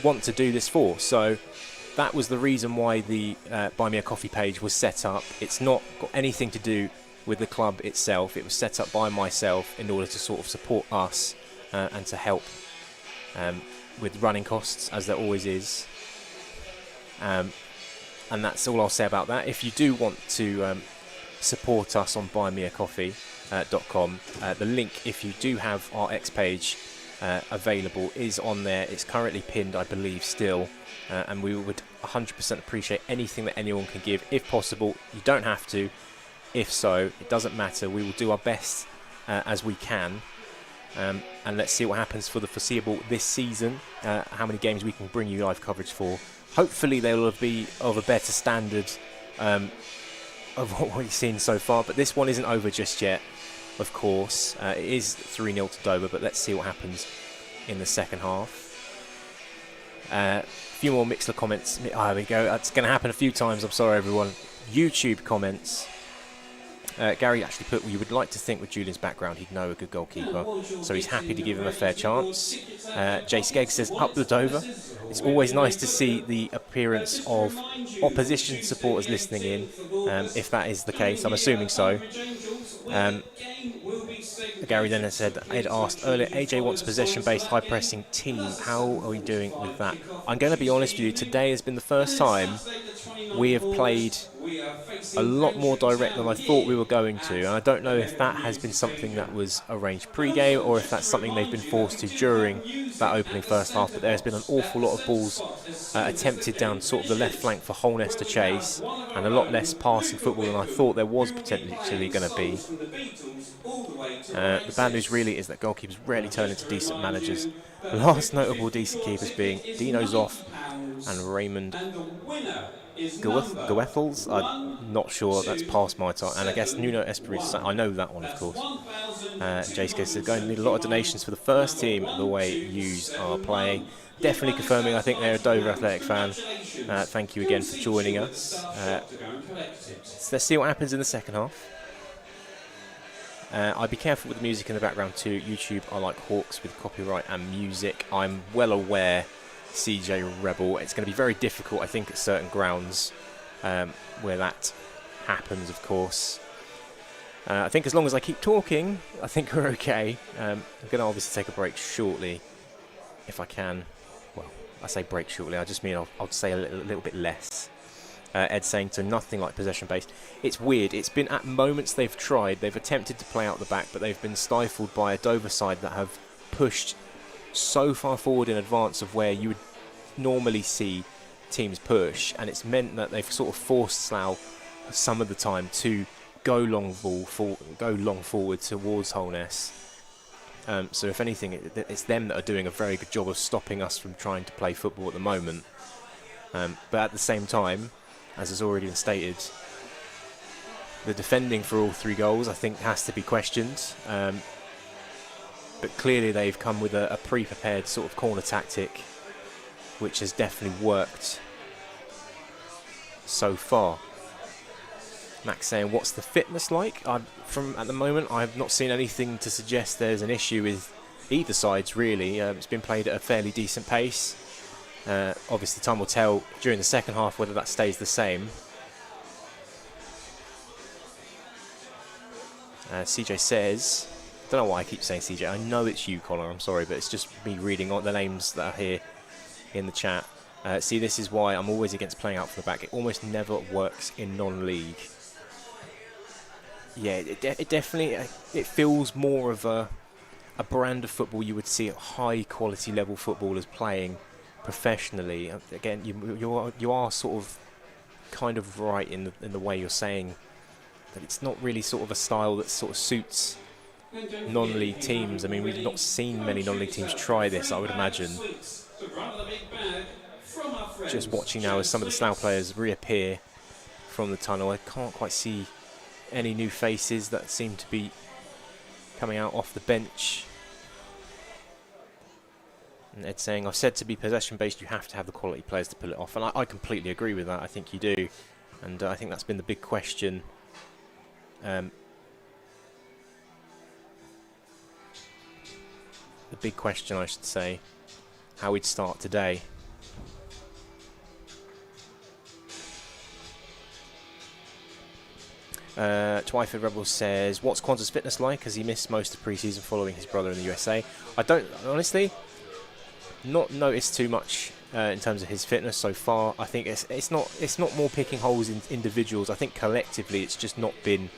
S1: want to do this for. So that was the reason why the Buy Me a Coffee page was set up. It's not got anything to do with the club itself. It was set up by myself in order to sort of support us and to help with running costs, as there always is. And that's all I'll say about that. If you do want to support us on buymeacoffee.com, the link, if you do have our X page available, is on there. It's currently pinned, I believe, still, and we would 100% appreciate anything that anyone can give, if possible. You don't have to. If so, it doesn't matter. We will do our best as we can, and let's see what happens for the foreseeable this season, how many games we can bring you live coverage for. Hopefully they will be of a better standard of what we've seen so far, but this one isn't over just yet, of course. It is 3-0 to Dover, but let's see what happens in the second half. A few more Mixler comments. There we go. It's going to happen a few times. I'm sorry, everyone. YouTube comments. Gary actually put, you would like to think with Julian's background he'd know a good goalkeeper, so he's happy to give him a fair chance. Jay Skegg says, up the Dover. It's always nice to see the appearance of opposition supporters listening in, if that is the case. I'm assuming so. Gary then said, Ed asked earlier, AJ wants a possession-based high-pressing team. How are we doing with that? I'm going to be honest with you, today has been the first time we have played a lot more direct than I thought we were going to, and I don't know if that has been something that was arranged pre-game or if that's something they've been forced to during that opening first half, but there's been an awful lot of balls attempted down sort of the left flank for Holness to chase, and a lot less passing football than I thought there was potentially going to be. The bad news really is that goalkeepers rarely turn into decent managers. The last notable decent keepers being Dino Zoff and Raymond Goethals. I'm not sure, that's past my time. And I guess Nuno Espirito, I know that one, of course. Jace says, going to need a lot of donations for the first team the way U's are playing. Definitely confirming, I think they're a Dover Athletic fan. Thank you again for joining us. So let's see what happens in the second half. I'd be careful with the music in the background too. YouTube are like hawks with copyright and music. I'm well aware, CJ Rebel. It's going to be very difficult, I think, at certain grounds where that happens, of course. I think as long as I keep talking, I think we're okay. I'm going to obviously take a break shortly, if I can. Well, I say break shortly, I just mean I'll say a little bit less. Ed saying, so nothing like possession based. It's weird. It's been at moments they've attempted to play out the back, but they've been stifled by a Dover side that have pushed so far forward in advance of where you would normally see teams push, and it's meant that they've sort of forced Slough some of the time to go long forward towards Holness. So if anything, it's them that are doing a very good job of stopping us from trying to play football at the moment. But at the same time, as has already been stated, the defending for all 3 goals I think has to be questioned. But clearly they've come with a pre-prepared sort of corner tactic, which has definitely worked so far. Max saying, what's the fitness like? From at the moment, I've not seen anything to suggest there's an issue with either sides, really. It's been played at a fairly decent pace. Obviously, time will tell during the second half whether that stays the same. CJ says, I don't know why I keep saying CJ. I know it's you, Connor. I'm sorry, but it's just me reading all the names that are here in the chat. See, this is why I'm always against playing out from the back. It almost never works in non-league. Yeah, it definitely it feels more of a brand of football you would see at high quality level footballers playing professionally. Again, you are sort of kind of right in the way you're saying that it's not really sort of a style that sort of suits non-league teams. I mean, we've not seen many non-league teams try this, I would imagine. Just watching now as some of the Slough players reappear from the tunnel, I can't quite see any new faces that seem to be coming out off the bench. And Ed's saying, I've said to be possession based you have to have the quality players to pull it off, and I completely agree with that. I think you do, and I think that's been the big question. The big question, I should say, how we'd start today. Twyford Rebels says, what's Kwanzaa's fitness like? Has he missed most of pre-season following his brother in the USA? I don't, honestly, not noticed too much in terms of his fitness so far. I think it's not more picking holes in individuals. I think collectively it's just not been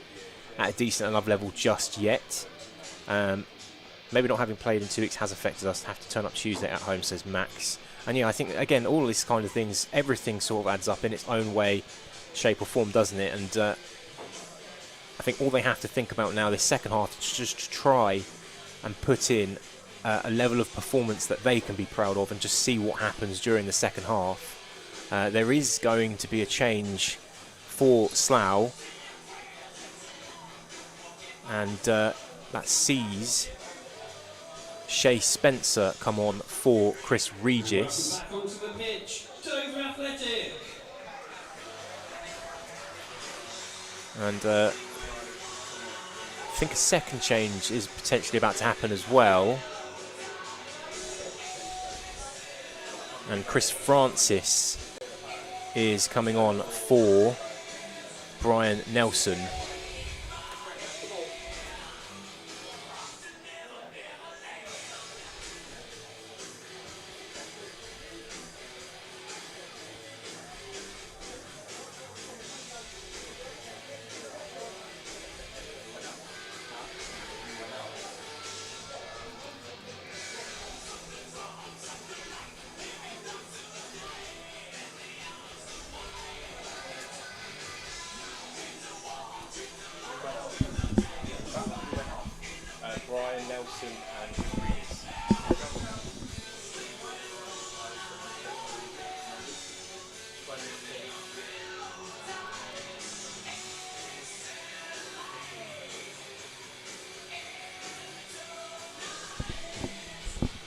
S1: at a decent enough level just yet. Maybe not having played in 2 weeks has affected us. Have to turn up Tuesday at home, says Max. And yeah, I think again all this kind of things, everything sort of adds up in its own way, shape or form, doesn't it? And I think all they have to think about now this second half is just to try and put in a level of performance that they can be proud of, and just see what happens during the second half. There is going to be a change for Slough, and that sees Shay Spencer come on for Chris Regis.
S2: Back onto the pitch, Dover Athletic.
S1: And I think a second change is potentially about to happen as well. And Chris Francis is coming on for Brian Nelson. Brian Nelson and Reese.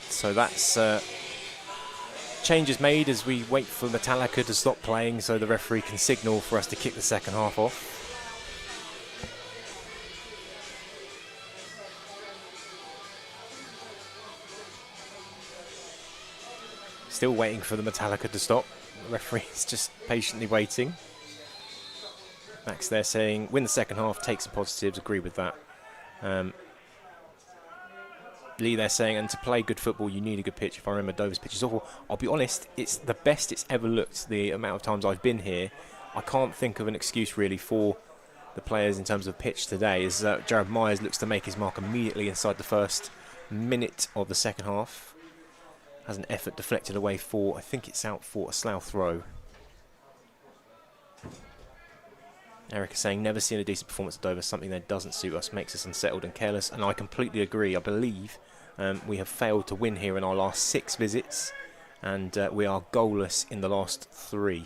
S1: So that's changes made as we wait for Metallica to stop playing so the referee can signal for us to kick the second half off. Still waiting for the Metallica to stop. The referee's just patiently waiting. Max there saying, win the second half, take some positives, agree with that. Lee there saying, and to play good football, you need a good pitch. If I remember, Dover's pitch is awful. I'll be honest, it's the best it's ever looked the amount of times I've been here. I can't think of an excuse really for the players in terms of pitch today, as Jared Myers looks to make his mark immediately inside the first minute of the second half. Has an effort deflected away for, I think it's out for a Slough throw. Eric is saying, never seen a decent performance at Dover. Something that doesn't suit us, makes us unsettled and careless. And I completely agree. I believe we have failed to win here in our last 6 visits. And we are goalless in the last 3.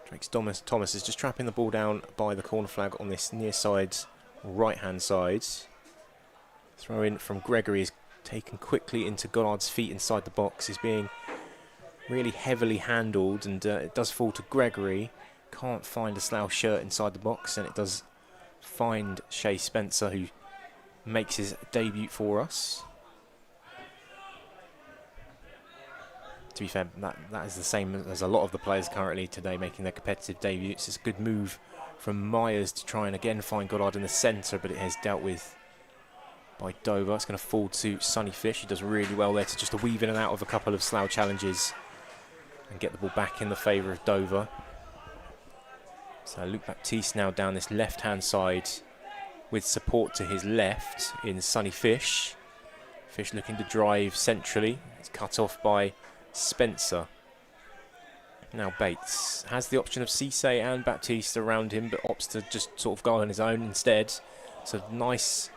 S1: Drake Thomas is just trapping the ball down by the corner flag on this near side, right-hand side. Throw in from Gregory is taken quickly into Goddard's feet inside the box. He's being really heavily handled, and it does fall to Gregory. Can't find a Slough shirt inside the box, and it does find Shea Spencer, who makes his debut for us. To be fair, that is the same as a lot of the players currently today making their competitive debuts. It's a good move from Myers to try and again find Goddard in the centre, but it has dealt with by Dover. It's going to fall to Sonny Fish. He does really well there to just weave in and out of a couple of Slough challenges and get the ball back in the favour of Dover. So Luke Baptiste now down this left-hand side with support to his left in Sonny Fish. Fish looking to drive centrally. It's cut off by Spencer. Now Bates has the option of Cisse and Baptiste around him, but opts to just sort of go on his own instead. So nice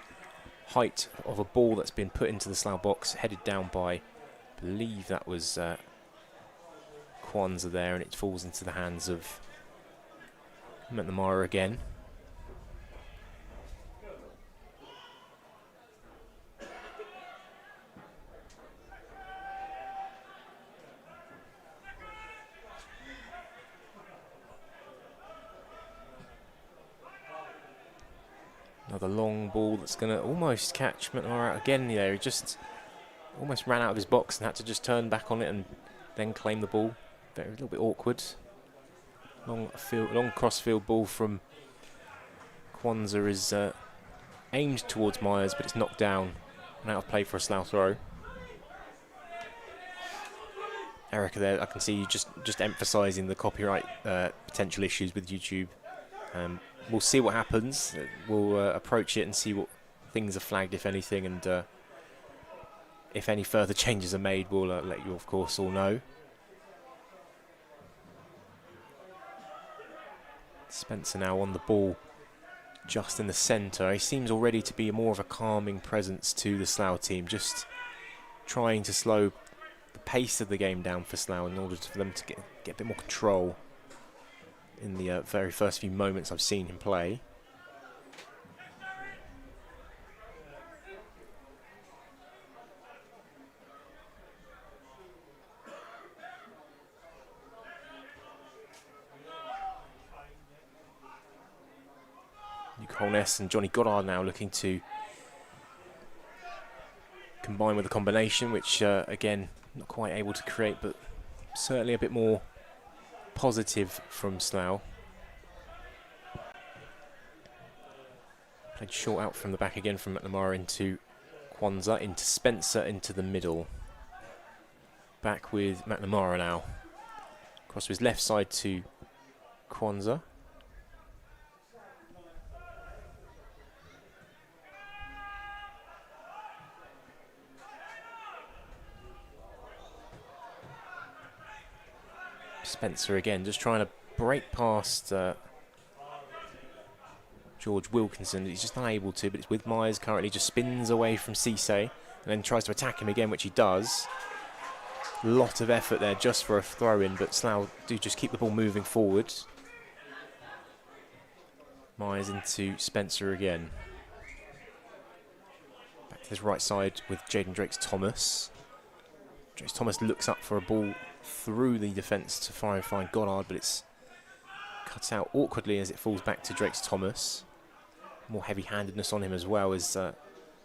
S1: height of a ball that's been put into the Slough box, headed down by, I believe that was Kwanzaa there, and it falls into the hands of McNamara again. Another long ball that's going to almost catch McNamara out again there. He just almost ran out of his box and had to just turn back on it and then claim the ball. A little bit awkward. Long cross-field ball from Kwanzaa is aimed towards Myers, but it's knocked down and out of play for a Slough throw. Erica there, I can see you just emphasising the copyright potential issues with YouTube. We'll see what happens. We'll approach it and see what things are flagged, if anything, and if any further changes are made, we'll let you, of course, all know. Spencer now on the ball, just in the centre. He seems already to be more of a calming presence to the Slough team, just trying to slow the pace of the game down for Slough in order for them to get a bit more control in the very first few moments I've seen him play. Luke Holness and Johnny Goddard now looking to combine with a combination, which again, not quite able to create, but certainly a bit more positive from Slough. Played short out from the back again from McNamara into Kwanzaa, into Spencer, into the middle. Back with McNamara now. Across to his left side to Kwanzaa. Spencer again, just trying to break past George Wilkinson. He's just unable to, but it's with Myers currently, just spins away from Cisse and then tries to attack him again, which he does. Lot of effort there just for a throw-in, but Slough do just keep the ball moving forward. Myers into Spencer again. Back to his right side with Jaden Drakes-Thomas. Drakes-Thomas looks up for a ball through the defence to try and find Goddard, but it's cut out awkwardly as it falls back to Drakes-Thomas. More heavy-handedness on him as well as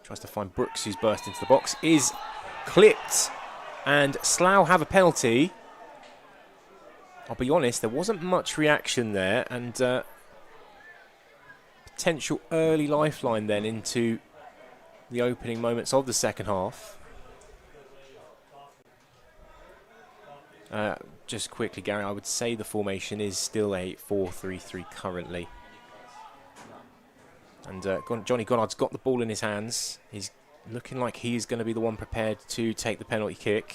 S1: tries to find Brooks, who's burst into the box. Is clipped, and Slough have a penalty. I'll be honest, there wasn't much reaction there, and potential early lifeline then into the opening moments of the second half. Just quickly, Gary, I would say the formation is still a 4-3-3 currently. And Johnny Goddard's got the ball in his hands. He's looking like he's going to be the one prepared to take the penalty kick.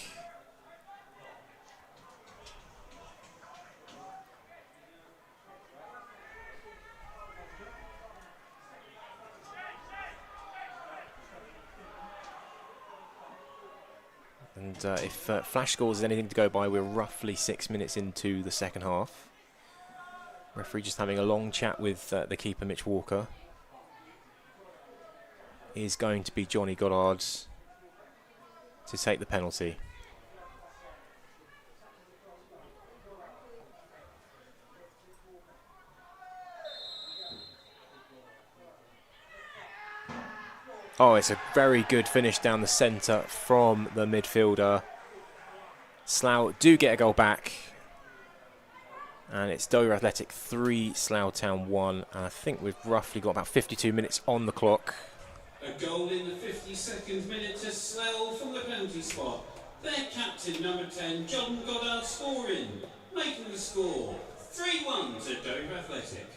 S1: And if Flash scores is anything to go by, we're roughly 6 minutes into the second half. Referee just having a long chat with the keeper, Mitch Walker. Is going to be Johnny Goddard to take the penalty. Oh, it's a very good finish down the centre from the midfielder. Slough do get a goal back. And it's Dover Athletic 3, Slough Town 1. And I think we've roughly got about 52 minutes on the clock.
S2: A goal in the 52nd minute to Slough from the penalty spot. Their captain, number 10, John Goddard, scoring, making the score 3-1 to Dover Athletic.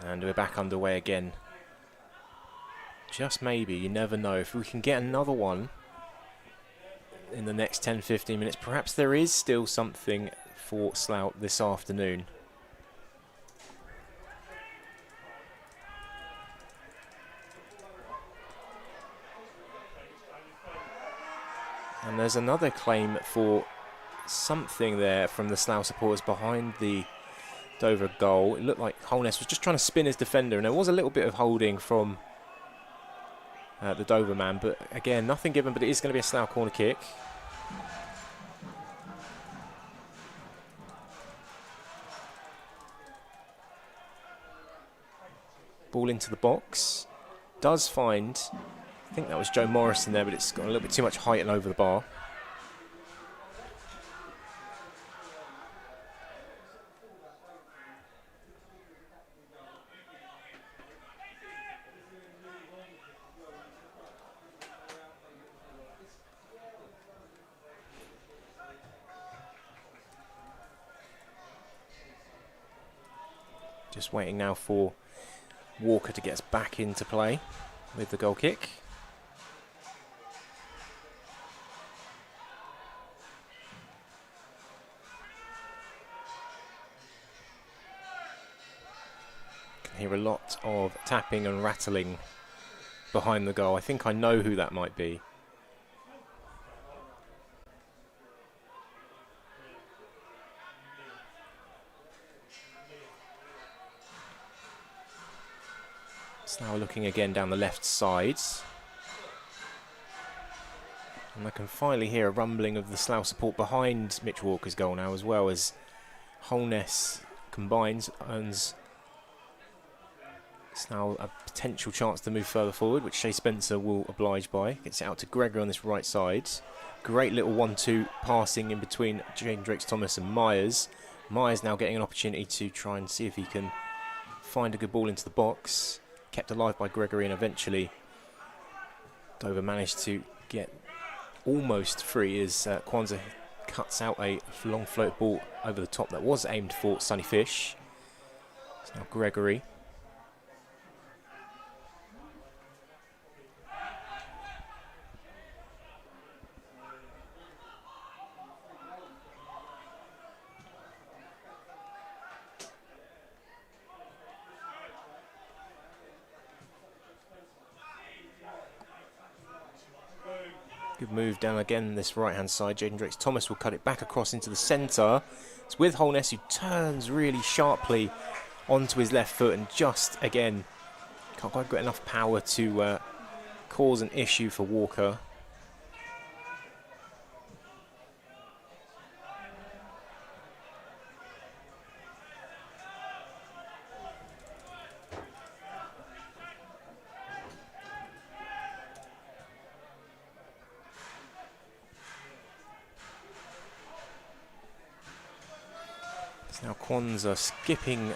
S1: And we're back underway again. Just maybe, you never know. If we can get another one in the next 10-15 minutes, perhaps there is still something for Slough this afternoon. And there's another claim for something there from the Slough supporters behind the Dover goal. It looked like Holness was just trying to spin his defender, and there was a little bit of holding from the Dover man, but again, nothing given, but it is going to be a Slough corner kick. Ball into the box. Does find, I think that was Joe Morrison there, but it's got a little bit too much height and over the bar. Just waiting now for Walker to get us back into play with the goal kick. Can hear a lot of tapping and rattling behind the goal. I think I know who that might be. Now looking again down the left side. And I can finally hear a rumbling of the Slough support behind Mitch Walker's goal now, as well as Holness combines, earns Slough a potential chance to move further forward, which Shea Spencer will oblige by. Gets it out to Gregory on this right side. Great little 1-2 passing in between Jane Drakes-Thomas and Myers. Myers now getting an opportunity to try and see if he can find a good ball into the box. Kept alive by Gregory, and eventually Dover managed to get almost free as Kwanzaa cuts out a long float ball over the top that was aimed for Sonny Fish. It's now Gregory. Good move down again this right-hand side. Jaden Drakes-Thomas will cut it back across into the centre. It's with Holness, who turns really sharply onto his left foot and just, again, can't quite get enough power to cause an issue for Walker. Now Kwanzaa skipping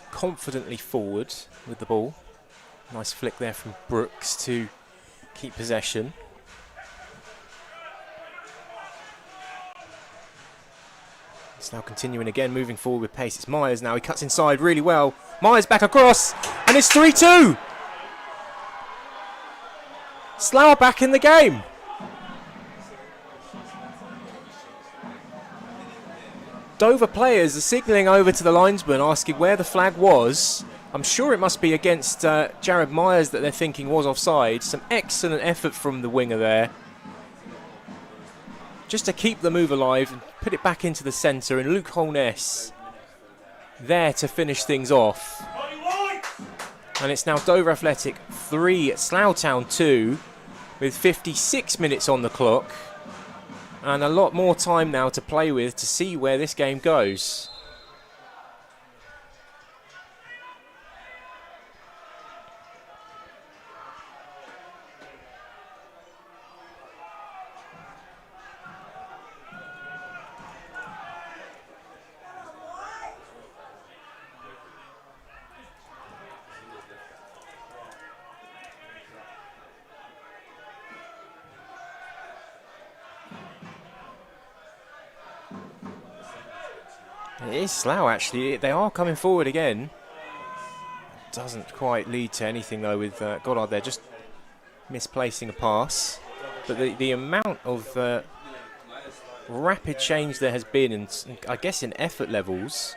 S1: confidently forward with the ball. Nice flick there from Brooks to keep possession. It's now continuing again, moving forward with pace. It's Myers now. He cuts inside really well. Myers back across, and it's 3-2. Slough back in the game. Dover players are signalling over to the linesman, asking where the flag was. I'm sure it must be against Jared Myers that they're thinking was offside. Some excellent effort from the winger there, just to keep the move alive and put it back into the centre. And Luke Holness there to finish things off. And it's now Dover Athletic 3, Slough Town 2, with 56 minutes on the clock. And a lot more time now to play with to see where this game goes. It is Slough actually, they are coming forward again. Doesn't quite lead to anything though with Goddard there, just misplacing a pass. But the amount of rapid change there has been, and I guess in effort levels,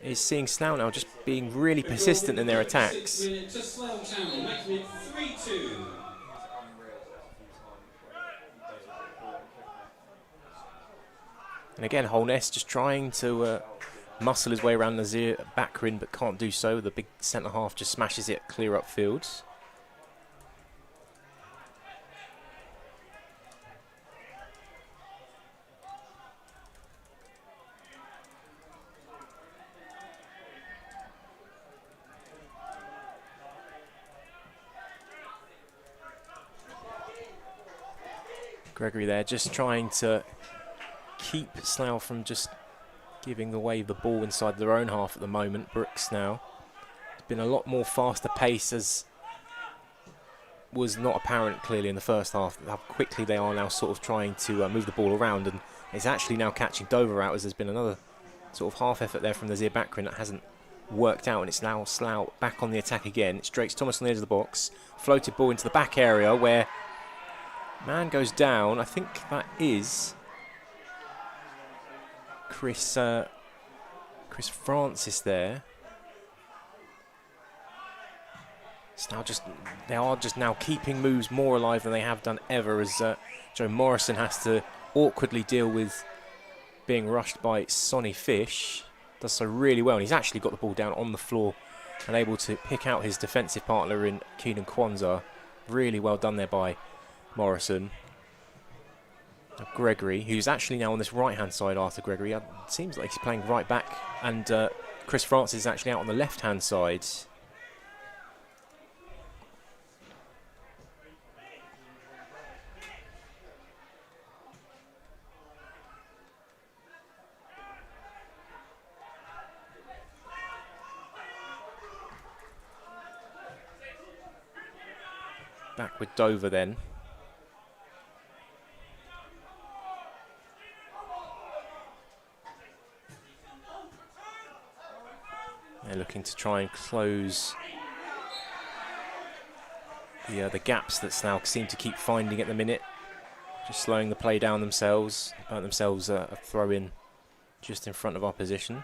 S1: is seeing Slough now just being really persistent in their attacks. And again, Holness just trying to muscle his way around Nazir Bakrin, but can't do so. The big centre half just smashes it clear upfield. Gregory there just trying to keep Slough from just giving away the ball inside their own half at the moment. Brooks now. It's been a lot more faster pace, as was not apparent clearly in the first half, how quickly they are now sort of trying to move the ball around, and it's actually now catching Dover out, as there's been another sort of half effort there from Nazir Bakrin that hasn't worked out, and it's now Slough back on the attack again. It's Drakes Thomas on the edge of the box, floated ball into the back area where man goes down. I think that is Chris Francis there. It's now they are just now keeping moves more alive than they have done ever, as Joe Morrison has to awkwardly deal with being rushed by Sonny Fish. Does so really well, and he's actually got the ball down on the floor and able to pick out his defensive partner in Keenan Kwanzaa. Really well done there by Morrison. Gregory, who's actually now on this right-hand side. Arthur Gregory, seems like he's playing right back, and Chris Francis is actually out on the left-hand side. Back with Dover then. They're looking to try and close the gaps that Slough seem to keep finding at the minute. Just slowing the play down themselves. Burnt themselves a throw in just in front of our position.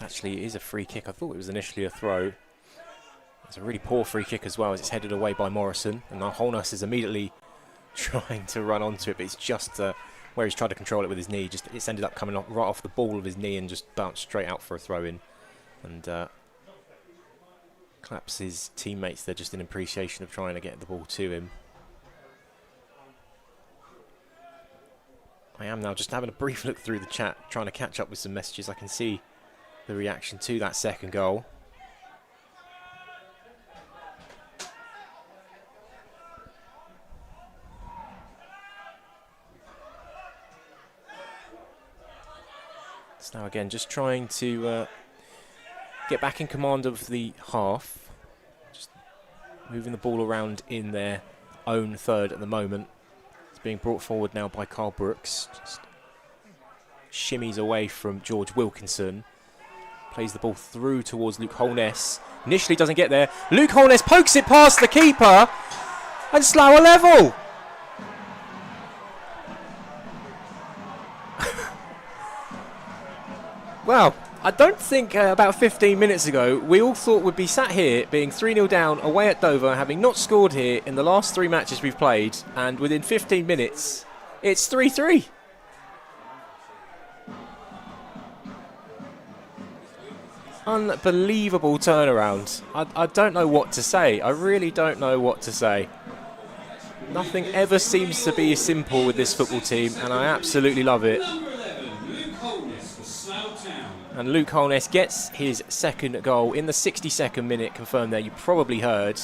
S1: Actually, it is a free kick. I thought it was initially a throw. It's a really poor free kick as well, as it's headed away by Morrison. And now Holness is immediately trying to run onto it, but it's just where he's tried to control it with his knee. It's ended up coming right off the ball of his knee and just bounced straight out for a throw-in. And claps his teammates there just in appreciation of trying to get the ball to him. I am now just having a brief look through the chat, trying to catch up with some messages. I can see the reaction to that second goal. So now again, just trying to get back in command of the half. Just moving the ball around in their own third at the moment. It's being brought forward now by Carl Brooks. Just shimmies away from George Wilkinson. Plays the ball through towards Luke Holness. Initially doesn't get there. Luke Holness pokes it past the keeper. And Slough are level. Well, I don't think about 15 minutes ago we all thought we'd be sat here being 3-0 down away at Dover, having not scored here in the last 3 matches we've played, and within 15 minutes it's 3-3. Unbelievable turnaround. I don't know what to say. I really don't know what to say. Nothing ever seems to be simple with this football team, and I absolutely love it. And Luke Holness gets his second goal in the 62nd minute, confirmed there, you probably heard.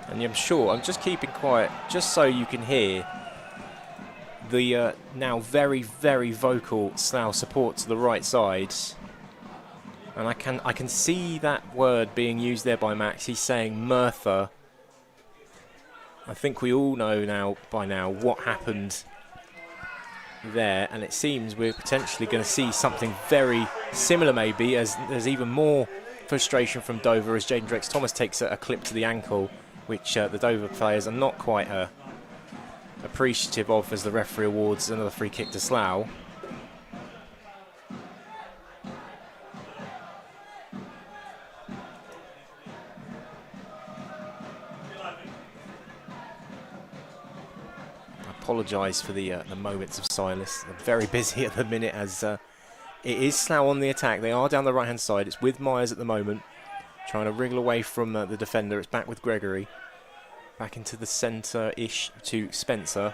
S1: And I'm sure, I'm just keeping quiet just so you can hear the now very, very vocal Slough support to the right side. And I can see that word being used there by Max. He's saying Merthyr. I think we all know by now what happened there, and it seems we're potentially going to see something very similar maybe, as there's even more frustration from Dover as Jaden Drex-Thomas takes a clip to the ankle, which the Dover players are not quite appreciative of, as the referee awards another free kick to Slough. I apologise for the moments of silence. I'm very busy at the minute, as it is Slough on the attack. They are down the right-hand side. It's with Myers at the moment, trying to wriggle away from the defender. It's back with Gregory. Back into the centre-ish to Spencer.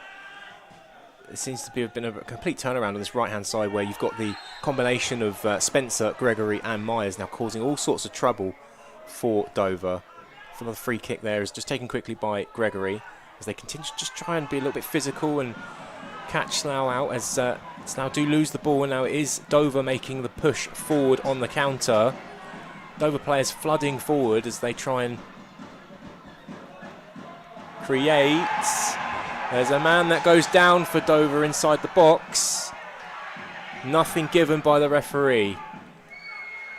S1: It seems to have been a complete turnaround on this right-hand side, where you've got the combination of Spencer, Gregory and Myers now causing all sorts of trouble for Dover. Another free kick there is just taken quickly by Gregory, as they continue to just try and be a little bit physical and catch Slough out, as Slough do lose the ball, and now it is Dover making the push forward on the counter. Dover players flooding forward as they try and create. There's a man that goes down for Dover inside the box. Nothing given by the referee.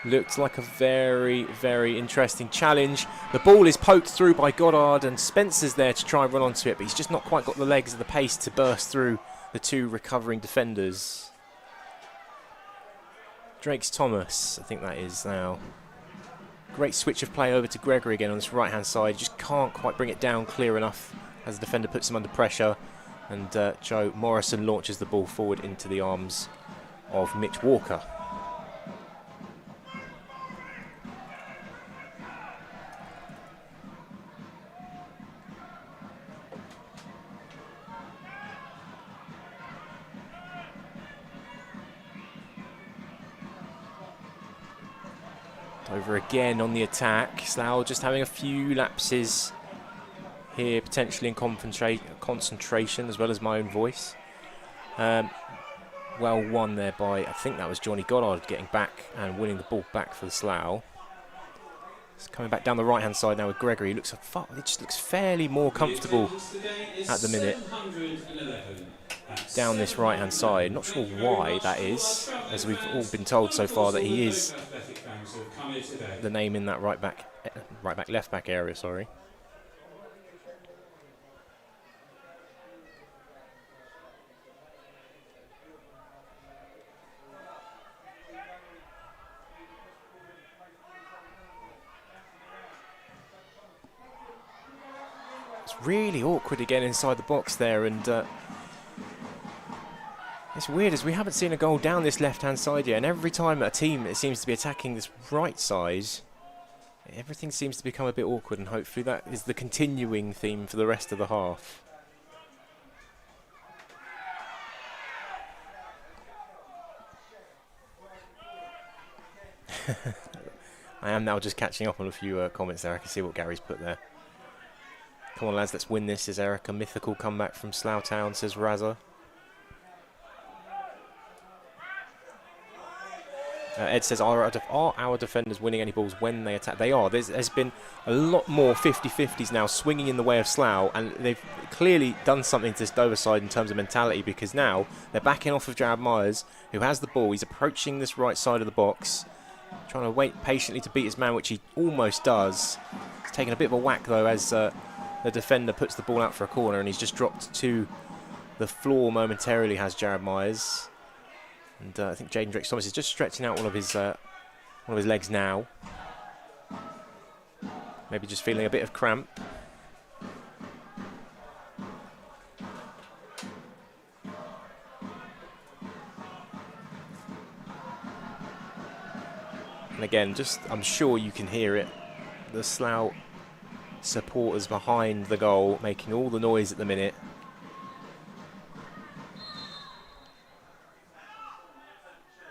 S1: Looks like a very, very interesting challenge. The ball is poked through by Goddard, and Spencer's there to try and run onto it, but he's just not quite got the legs and the pace to burst through the two recovering defenders. Drex-Thomas, I think that is now. Great switch of play over to Gregory again on this right-hand side. Just can't quite bring it down clear enough as the defender puts him under pressure. And Joe Morrison launches the ball forward into the arms of Mitch Walker. Over again on the attack. Slough just having a few lapses here, potentially in concentration, as well as my own voice. Well won there by, I think that was Johnny Goddard, getting back and winning the ball back for the Slough. Coming back down the right-hand side now with Gregory. It just looks fairly more comfortable at the minute down this right-hand side. Not sure why that is, as we've all been told so far that he is the name in that left back area. Sorry. It's really awkward again inside the box there, and it's weird as we haven't seen a goal down this left-hand side yet, and every time a team that seems to be attacking this right side, everything seems to become a bit awkward, and hopefully that is the continuing theme for the rest of the half. I am now just catching up on a few comments there. I can see what Gary's put there. Come on, lads, let's win this, says Eric. A mythical comeback from Slough Town, says Razza. Ed says, are our defenders winning any balls when they attack? They are. There's been a lot more 50-50s now swinging in the way of Slough, and they've clearly done something to this Dover side in terms of mentality, because now they're backing off of Jared Myers, who has the ball. He's approaching this right side of the box, trying to wait patiently to beat his man, which he almost does. He's taking a bit of a whack, though, as the defender puts the ball out for a corner, and he's just dropped to the floor momentarily, has Jared Myers. And I think Jaden Drake-Thomas is just stretching out one of his legs now. Maybe just feeling a bit of cramp. And again, I'm sure you can hear it. The Slough supporters behind the goal making all the noise at the minute.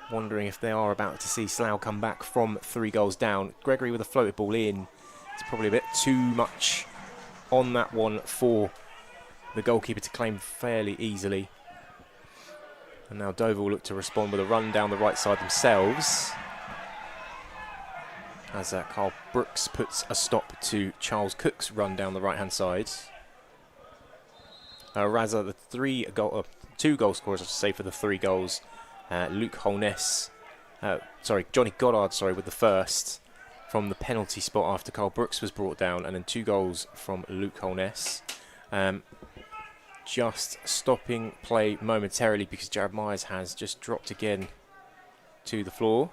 S1: Wondering if they are about to see Slough come back from 3 goals down. Gregory with a floated ball in. It's probably a bit too much on that one for the goalkeeper to claim fairly easily. And now Dover will look to respond with a run down the right side themselves, as Carl Brooks puts a stop to Charles Cook's run down the right-hand side. Razza, the 2 goal scorers, I should say, for the 3 goals. Luke Holness, Johnny Goddard, with the first from the penalty spot after Carl Brooks was brought down, and then 2 goals from Luke Holness. Just stopping play momentarily because Jared Myers has just dropped again to the floor.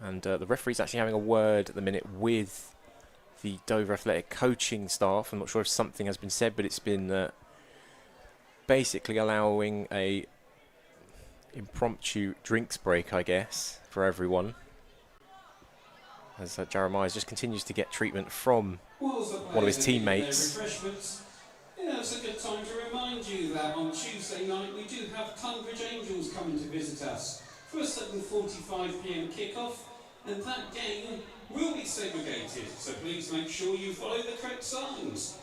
S1: And the referee's actually having a word at the minute with the Dover Athletic coaching staff. I'm not sure if something has been said, but it's been basically allowing a impromptu drinks break, I guess, for everyone, as Jeremiah just continues to get treatment from one of his teammates.
S2: It's a good time to remind you that on Tuesday night we do have Tunbridge Angels coming to visit us for a 7:45 p.m. kickoff, and that game will be segregated, so please make sure you follow the correct signs.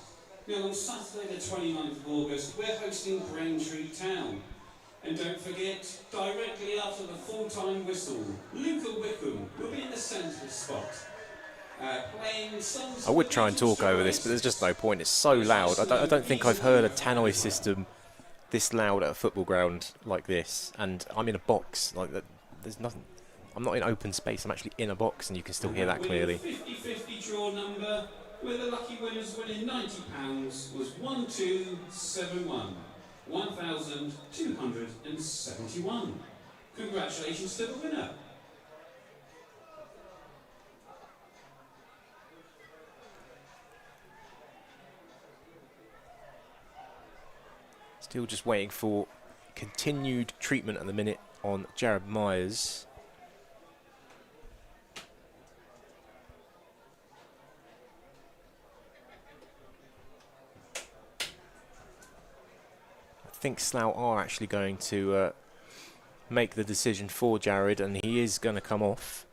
S2: Now on Saturday the 29th of August we're hosting Braintree Town. And don't forget, directly after the full-time whistle, Luca Wickham will be in the centre spot. Playing some
S1: I would try and talk over this, but there's just no point. It's so loud. I don't think I've heard a tannoy system this loud at a football ground like this. And I'm in a box. Like that. There's nothing. I'm not in open space. I'm actually in a box, and you can still hear that clearly.
S2: 50-50 draw number, where the lucky winners winning £90 was 1271. 1,271. Congratulations to the winner.
S1: Still just waiting for continued treatment at the minute on Jared Myers. I think Slough are actually going to make the decision for Jared, and he is going to come off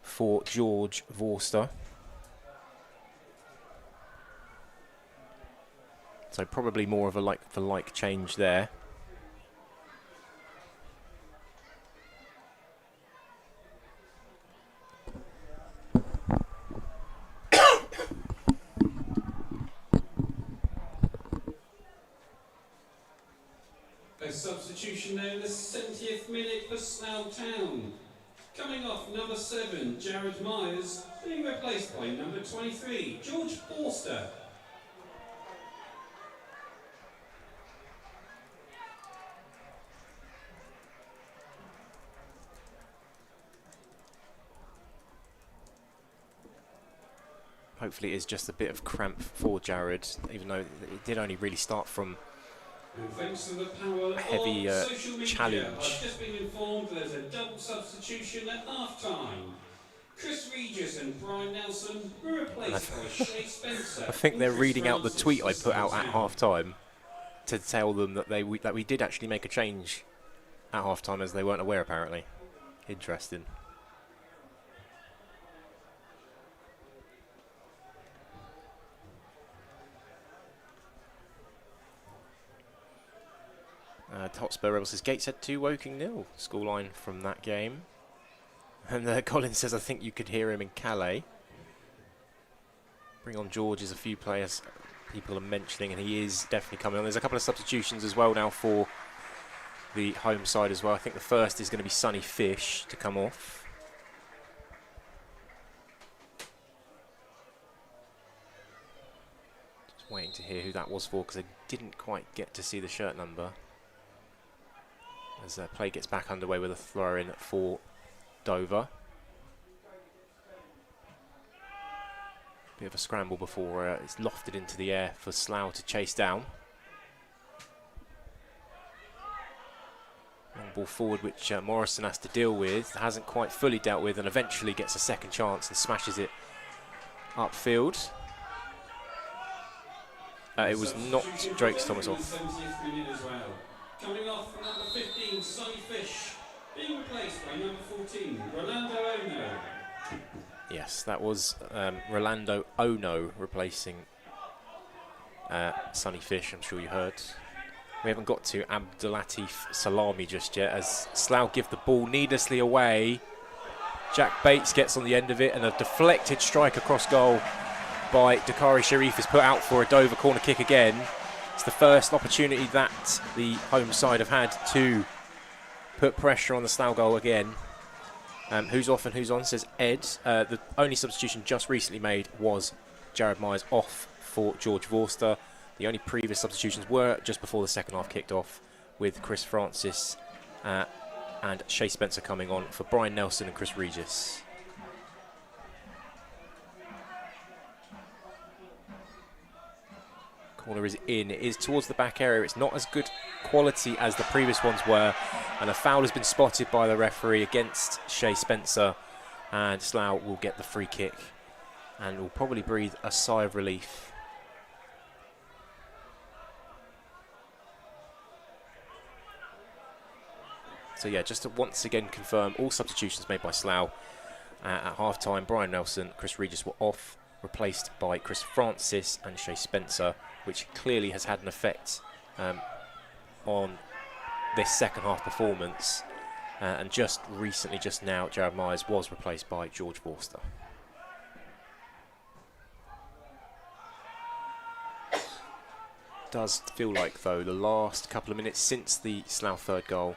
S1: for George Vorster. So probably more of a like-for-like change there.
S2: substitution there in the 70th minute for Slough Town. Coming off, number 7, Jared Myers, being replaced by number 23, George Forster.
S1: Hopefully it is just a bit of cramp for Jared, even though it did only really start from
S2: And thanks to the power
S1: a heavy
S2: of social media,
S1: challenge.
S2: I've just been informed there's a double substitution at half-time. Chris Regis and Brian Nelson were replaced by Shay Spencer.
S1: I think they're
S2: Chris
S1: reading out the
S2: Francis
S1: tweet I
S2: was
S1: put out
S2: sent
S1: at half-time to tell them that we did actually make a change at half-time, as they weren't aware apparently. Interesting. Hotspur Rebels says Gateshead 2, Woking 0. Scoreline from that game. And Colin says, I think you could hear him in Calais. Bring on George is a few players people are mentioning, and he is definitely coming on. There's a couple of substitutions as well now for the home side as well. I think the first is going to be Sonny Fish to come off. Just waiting to hear who that was for, because I didn't quite get to see the shirt number. As play gets back underway with a throw-in for Dover. Bit of a scramble before it's lofted into the air for Slough to chase down. Long ball forward, which Morrison has to deal with. Hasn't quite fully dealt with, and eventually gets a second chance and smashes it upfield. It was not Drake's Thomas off.
S2: Coming off from number 15, Sonny Fish, being replaced by number 14, Rolando Ono.
S1: Yes, that was Rolando Ono replacing Sonny Fish, I'm sure you heard. We haven't got to Abdulatif Salami just yet, as Slough give the ball needlessly away. Jack Bates gets on the end of it, and a deflected strike across goal by Dakari Sharif is put out for a Dover corner kick again. It's the first opportunity that the home side have had to put pressure on the Slough goal again. Who's off and who's on, says Ed. The only substitution just recently made was Jared Myers off for George Forster. The only previous substitutions were just before the second half kicked off, with Chris Francis and Shay Spencer coming on for Brian Nelson and Chris Regis. Corner is in. It is towards the back area. It's not as good quality as the previous ones were, and a foul has been spotted by the referee against Shay Spencer, and Slough will get the free kick and will probably breathe a sigh of relief. So yeah, just to once again confirm, all substitutions made by Slough at half-time. Brian Nelson, Chris Regis were off, replaced by Chris Francis and Shay Spencer, which clearly has had an effect on this second half performance. And just recently, just now, Jared Myers was replaced by George Forster. Does feel like, though, the last couple of minutes since the Slough third goal,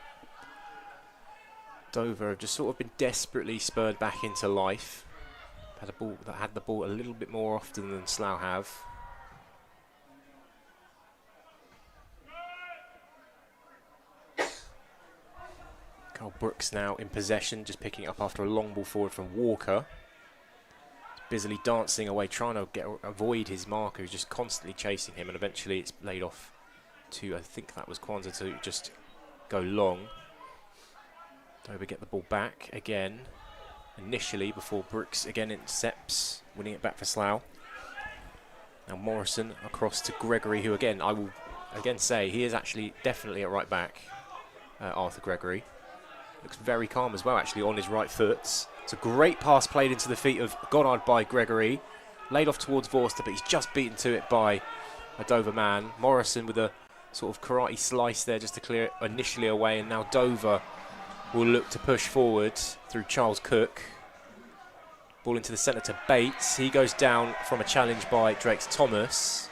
S1: Dover have just sort of been desperately spurred back into life. Had the ball a little bit more often than Slough have. Carl Brooks now in possession, just picking it up after a long ball forward from Walker. He's busily dancing away, trying to avoid his marker, who's just constantly chasing him, and eventually it's laid off to, I think that was Kwanzaa, to just go long. Dover get the ball back again, initially, before Brooks again intercepts, winning it back for Slough. Now Morrison across to Gregory, who again, I will again say, he is actually definitely at right back, Arthur Gregory. Looks very calm as well, actually, on his right foot. It's a great pass played into the feet of Goddard by Gregory. Laid off towards Forster, but he's just beaten to it by a Dover man. Morrison with a sort of karate slice there just to clear it initially away, and now Dover will look to push forward through Charles Cook. Ball into the centre to Bates. He goes down from a challenge by Drake's Thomas.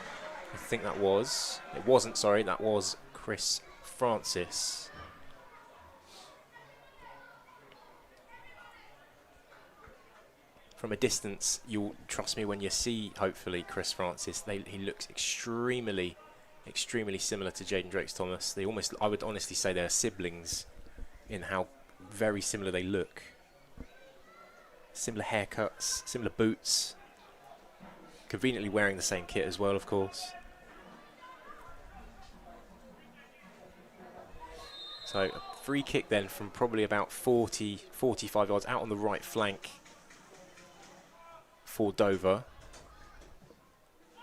S1: I think that was. It wasn't, sorry, that was Chris Francis. from a distance, you'll trust me when you see, hopefully, Chris Francis. He looks extremely similar to Jaden Drakes-Thomas. I would honestly say they're siblings in how very similar they look. Similar haircuts, similar boots. Conveniently wearing the same kit as well, of course. So a free kick then from probably about 45 yards out on the right flank for Dover.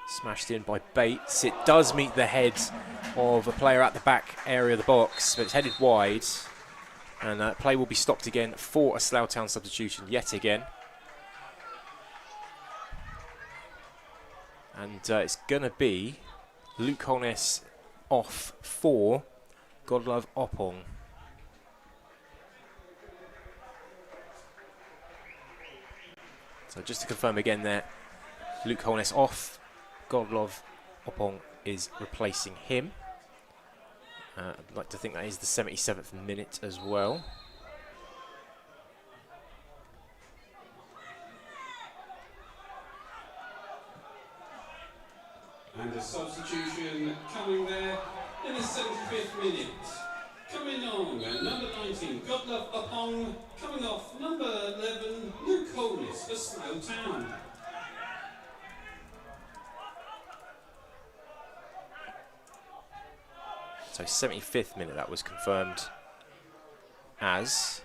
S1: Smashed in by Bates. It does meet the head of a player at the back area of the box, but it's headed wide. And play will be stopped again for a Slough Town substitution yet again. And it's going to be Luke Holness off for Godlove Oppong. So just to confirm again there, Luke Holness off, Godlove Oppong is replacing him. I'd like to think that is the 77th minute as well.
S2: And a substitution coming there in the 75th minute. Coming on, number 19, Godlove Oppong. Coming off, number 11, Luke Holness for Slough Town.
S1: So 75th minute, that was confirmed as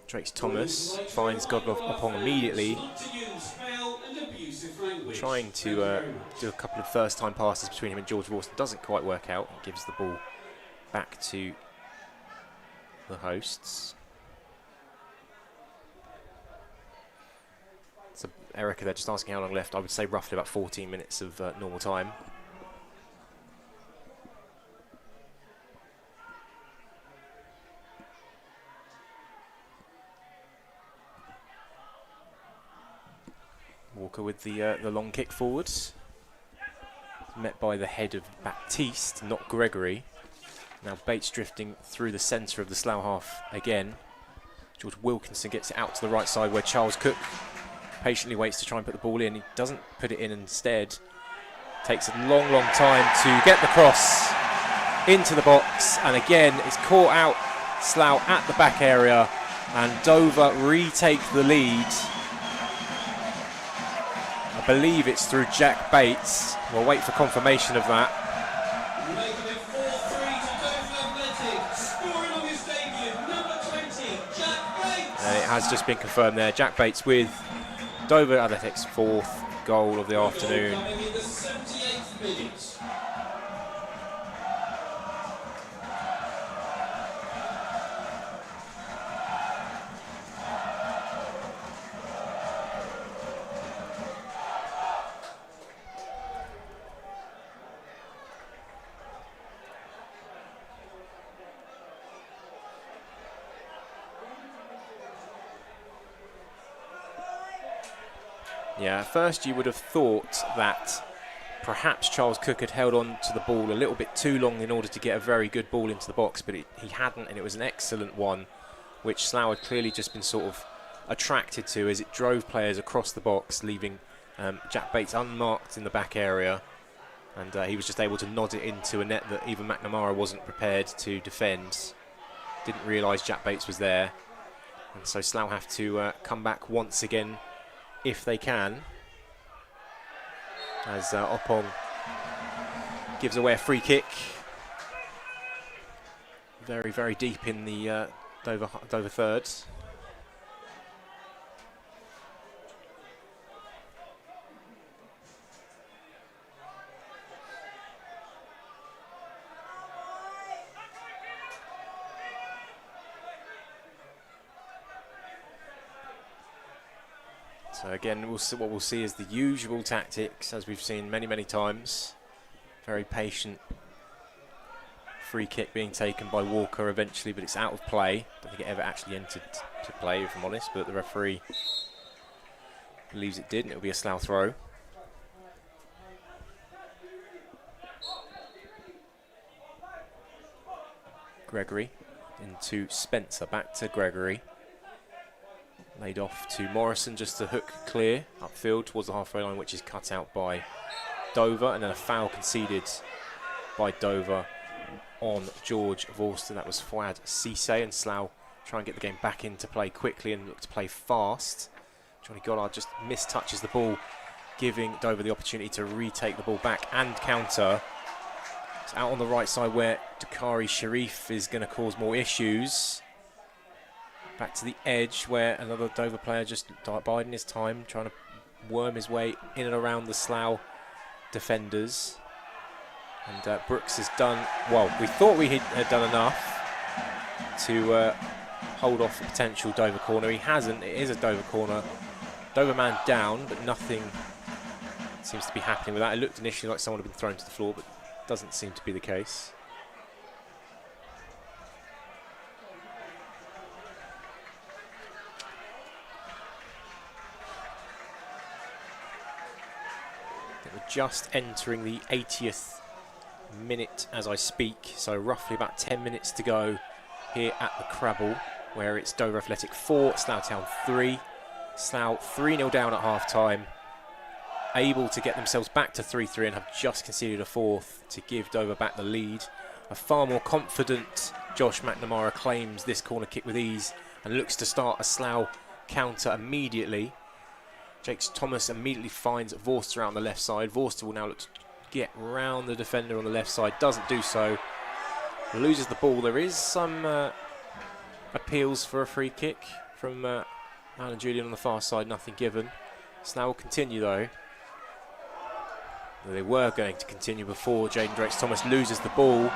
S1: Drakes-Thomas finds Godlove Oppong immediately, trying to do a couple of first-time passes between him and George Rawson. Doesn't quite work out, and gives the ball back to the hosts. So Erica, they're just asking how long left. I would say roughly about 14 minutes of normal time. Walker with the long kick forwards. Met by the head of Baptiste, not Gregory. Now Bates drifting through the centre of the Slough half again. George Wilkinson gets it out to the right side where Charles Cook patiently waits to try and put the ball in. He doesn't put it in, instead takes a long time to get the cross into the box, and again it's caught out Slough at the back area, and Dover retake the lead. I believe it's through Jack Bates. We'll wait for confirmation of that.
S2: Making it 4-3 to Dover Athletic. Scoring on his debut, number 20, Jack Bates.
S1: And it has just been confirmed there. Jack Bates with Dover Athletic's 4th goal of the afternoon.
S2: Coming in the 78th minute.
S1: Yeah, at first you would have thought that perhaps Charles Cook had held on to the ball a little bit too long in order to get a very good ball into the box, but he hadn't, and it was an excellent one, which Slough had clearly just been sort of attracted to as it drove players across the box, leaving Jack Bates unmarked in the back area, and he was just able to nod it into a net that even McNamara wasn't prepared to defend. Didn't realise Jack Bates was there, and so Slough have to come back once again if they can, as Oppong gives away a free kick. Very deep in the Dover thirds. So again, what we'll see is the usual tactics, as we've seen many times. Very patient free kick being taken by Walker eventually, but it's out of play. Don't think it ever actually entered to play, if I'm honest, but the referee believes it did, and it'll be a Slough throw. Gregory into Spencer, back to Gregory. Played off to Morrison, just to hook clear upfield towards the halfway line, which is cut out by Dover, and then a foul conceded by Dover on George Vorster. That was Fouad Cisse, and Slough try and get the game back into play quickly and look to play fast. Johnny Goddard just mistouches the ball, giving Dover the opportunity to retake the ball back and counter. It's out on the right side where Dakari Sharif is going to cause more issues. Back to the edge where another Dover player just biding his time, trying to worm his way in and around the Slough defenders. And Brooks has done, well, we thought we had done enough to hold off a potential Dover corner. He hasn't. It is a Dover corner. Dover man down, but nothing seems to be happening with that. It looked initially like someone had been thrown to the floor, but doesn't seem to be the case. We're just entering the 80th minute as I speak, so roughly about 10 minutes to go here at the Crabble, where it's Dover Athletic 4, Slough Town 3. Slough 3-0 down at half-time, able to get themselves back to 3-3 and have just conceded a fourth to give Dover back the lead. A far more confident Josh McNamara claims this corner kick with ease and looks to start a Slough counter immediately. Jakes Thomas immediately finds Vorster out on the left side. Vorster will now look to get round the defender on the left side, doesn't do so, loses the ball. There is some appeals for a free kick from Alan Julian on the far side, nothing given. Slough will continue though. They were going to continue before Jaden Drakes-Thomas loses the ball,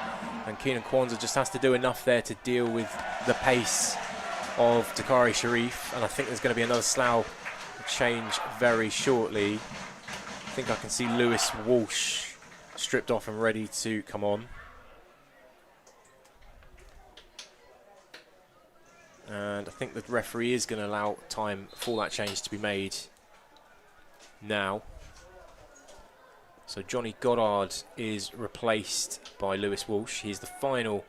S1: and Keenan Kwanzaa just has to do enough there to deal with the pace of Dakari Sharif, and I think there's going to be another Slough change very shortly. I think I can see Lewis Walsh stripped off and ready to come on. And I think the referee is going to allow time for that change to be made now. So Johnny Goddard is replaced by Lewis Walsh. He's the final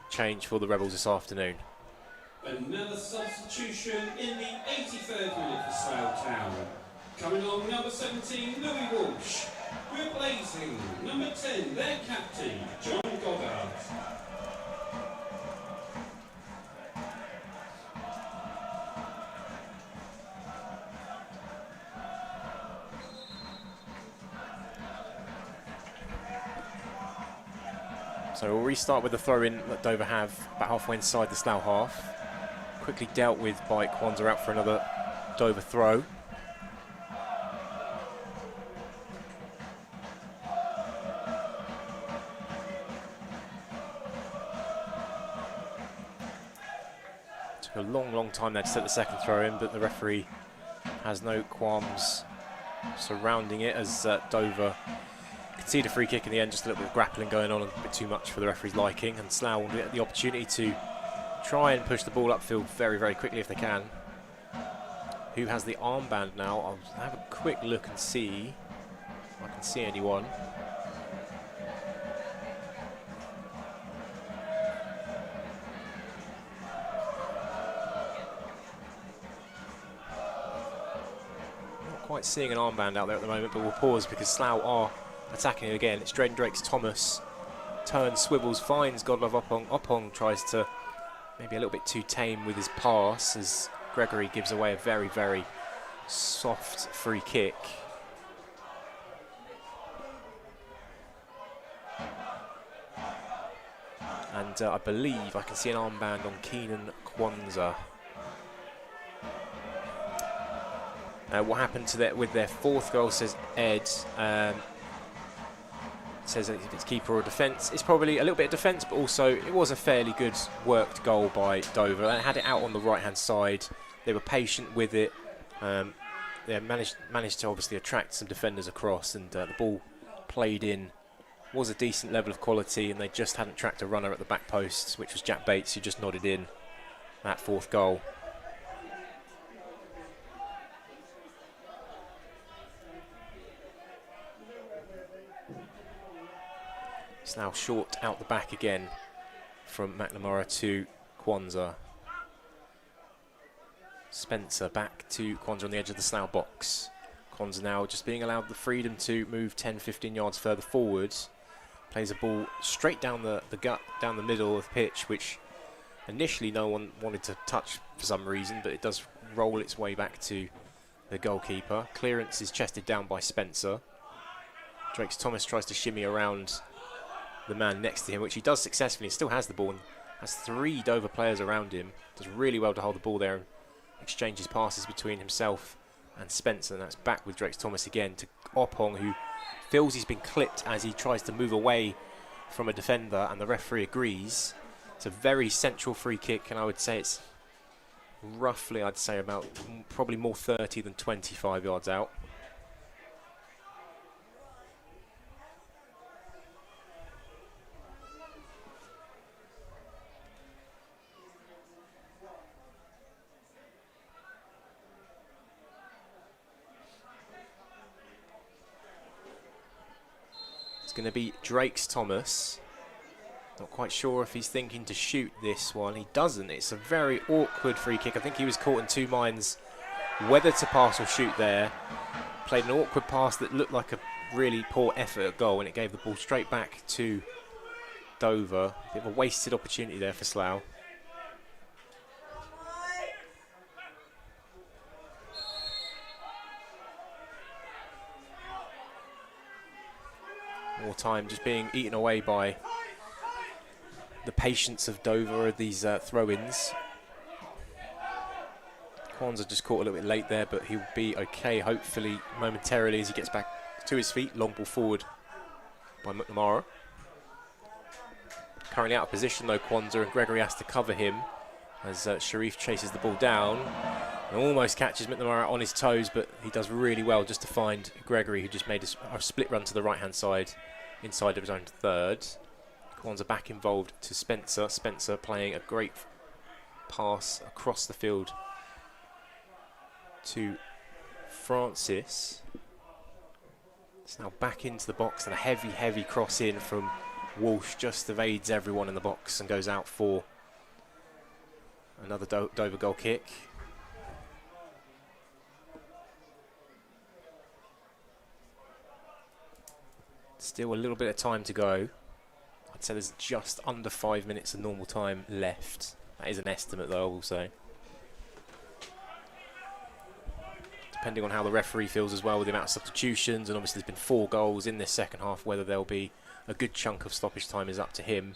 S1: change for the Rebels this afternoon.
S2: Another substitution in the 83rd minute for Slough Town. Coming on, number 17, Louis Walsh. Replacing number 10, their captain, John Goddard.
S1: So we'll restart with the throw-in that Dover have about halfway inside the Slough half. Quickly dealt with by Kwanzaa, out for another Dover throw. Took a long time there to set the second throw in, but the referee has no qualms surrounding it as Dover concede a free kick in the end. Just a little bit of grappling going on, a bit too much for the referee's liking, and Slough will get the opportunity to try and push the ball upfield very quickly if they can. Who has the armband now? I'll have a quick look and see if I can see anyone. Not quite seeing an armband out there at the moment, but we'll pause because Slough are attacking it again. It's Jaden Drakes-Thomas. Turns, swivels, finds Godlove Oppong. Oppong tries to maybe a little bit too tame with his pass as Gregory gives away a very soft free kick. And I believe I can see an armband on Keenan Kwanzaa. What happened to that with their fourth goal, says Ed. Says that if it's keeper or defence, it's probably a little bit of defence, but also it was a fairly good worked goal by Dover. They had it out on the right hand side. They were patient with it. They managed to obviously attract some defenders across, and the ball played in was a decent level of quality, and they just hadn't tracked a runner at the back post, which was Jack Bates, who just nodded in that fourth goal. It's now short out the back again from McNamara to Kwanzaa. Spencer back to Kwanzaa on the edge of the Slough box. Kwanzaa now just being allowed the freedom to move 10-15 yards further forward. Plays a ball straight down the gut, down the middle of the pitch, which initially no one wanted to touch for some reason, but it does roll its way back to the goalkeeper. Clearance is chested down by Spencer. Drakes Thomas tries to shimmy around the man next to him, which he does successfully. He still has the ball and has 3 Dover players around him. Does really well to hold the ball there and exchanges passes between himself and Spencer, and that's back with Drakes Thomas again to Opong, who feels he's been clipped as he tries to move away from a defender, and the referee agrees. It's a very central free kick, and I would say it's roughly, I'd say about probably more 30 than 25 yards out. It's going to be Drakes Thomas. Not quite sure if he's thinking to shoot this one. He doesn't. It's a very awkward free kick. I think he was caught in 2 minds whether to pass or shoot there. Played an awkward pass that looked like a really poor effort at goal, and it gave the ball straight back to Dover. A bit of a wasted opportunity there for Slough. More time just being eaten away by the patience of Dover of these throw-ins. Kwanzaa just caught a little bit late there, but he'll be okay, hopefully, momentarily as he gets back to his feet. Long ball forward by McNamara. Currently out of position, though, Kwanzaa, and Gregory has to cover him as Sharif chases the ball down and almost catches McNamara on his toes, but he does really well just to find Gregory, who just made a split run to the right-hand side inside of his own third. Kwanzaa back involved to Spencer. Spencer playing a great pass across the field to Francis. It's now back into the box, and a heavy cross in from Walsh just evades everyone in the box and goes out for another Dover goal kick. Still a little bit of time to go. I'd say there's just under 5 minutes of normal time left. That is an estimate, though, I will say. Depending on how the referee feels as well with the amount of substitutions, and obviously there's been 4 goals in this second half, whether there'll be a good chunk of stoppage time is up to him.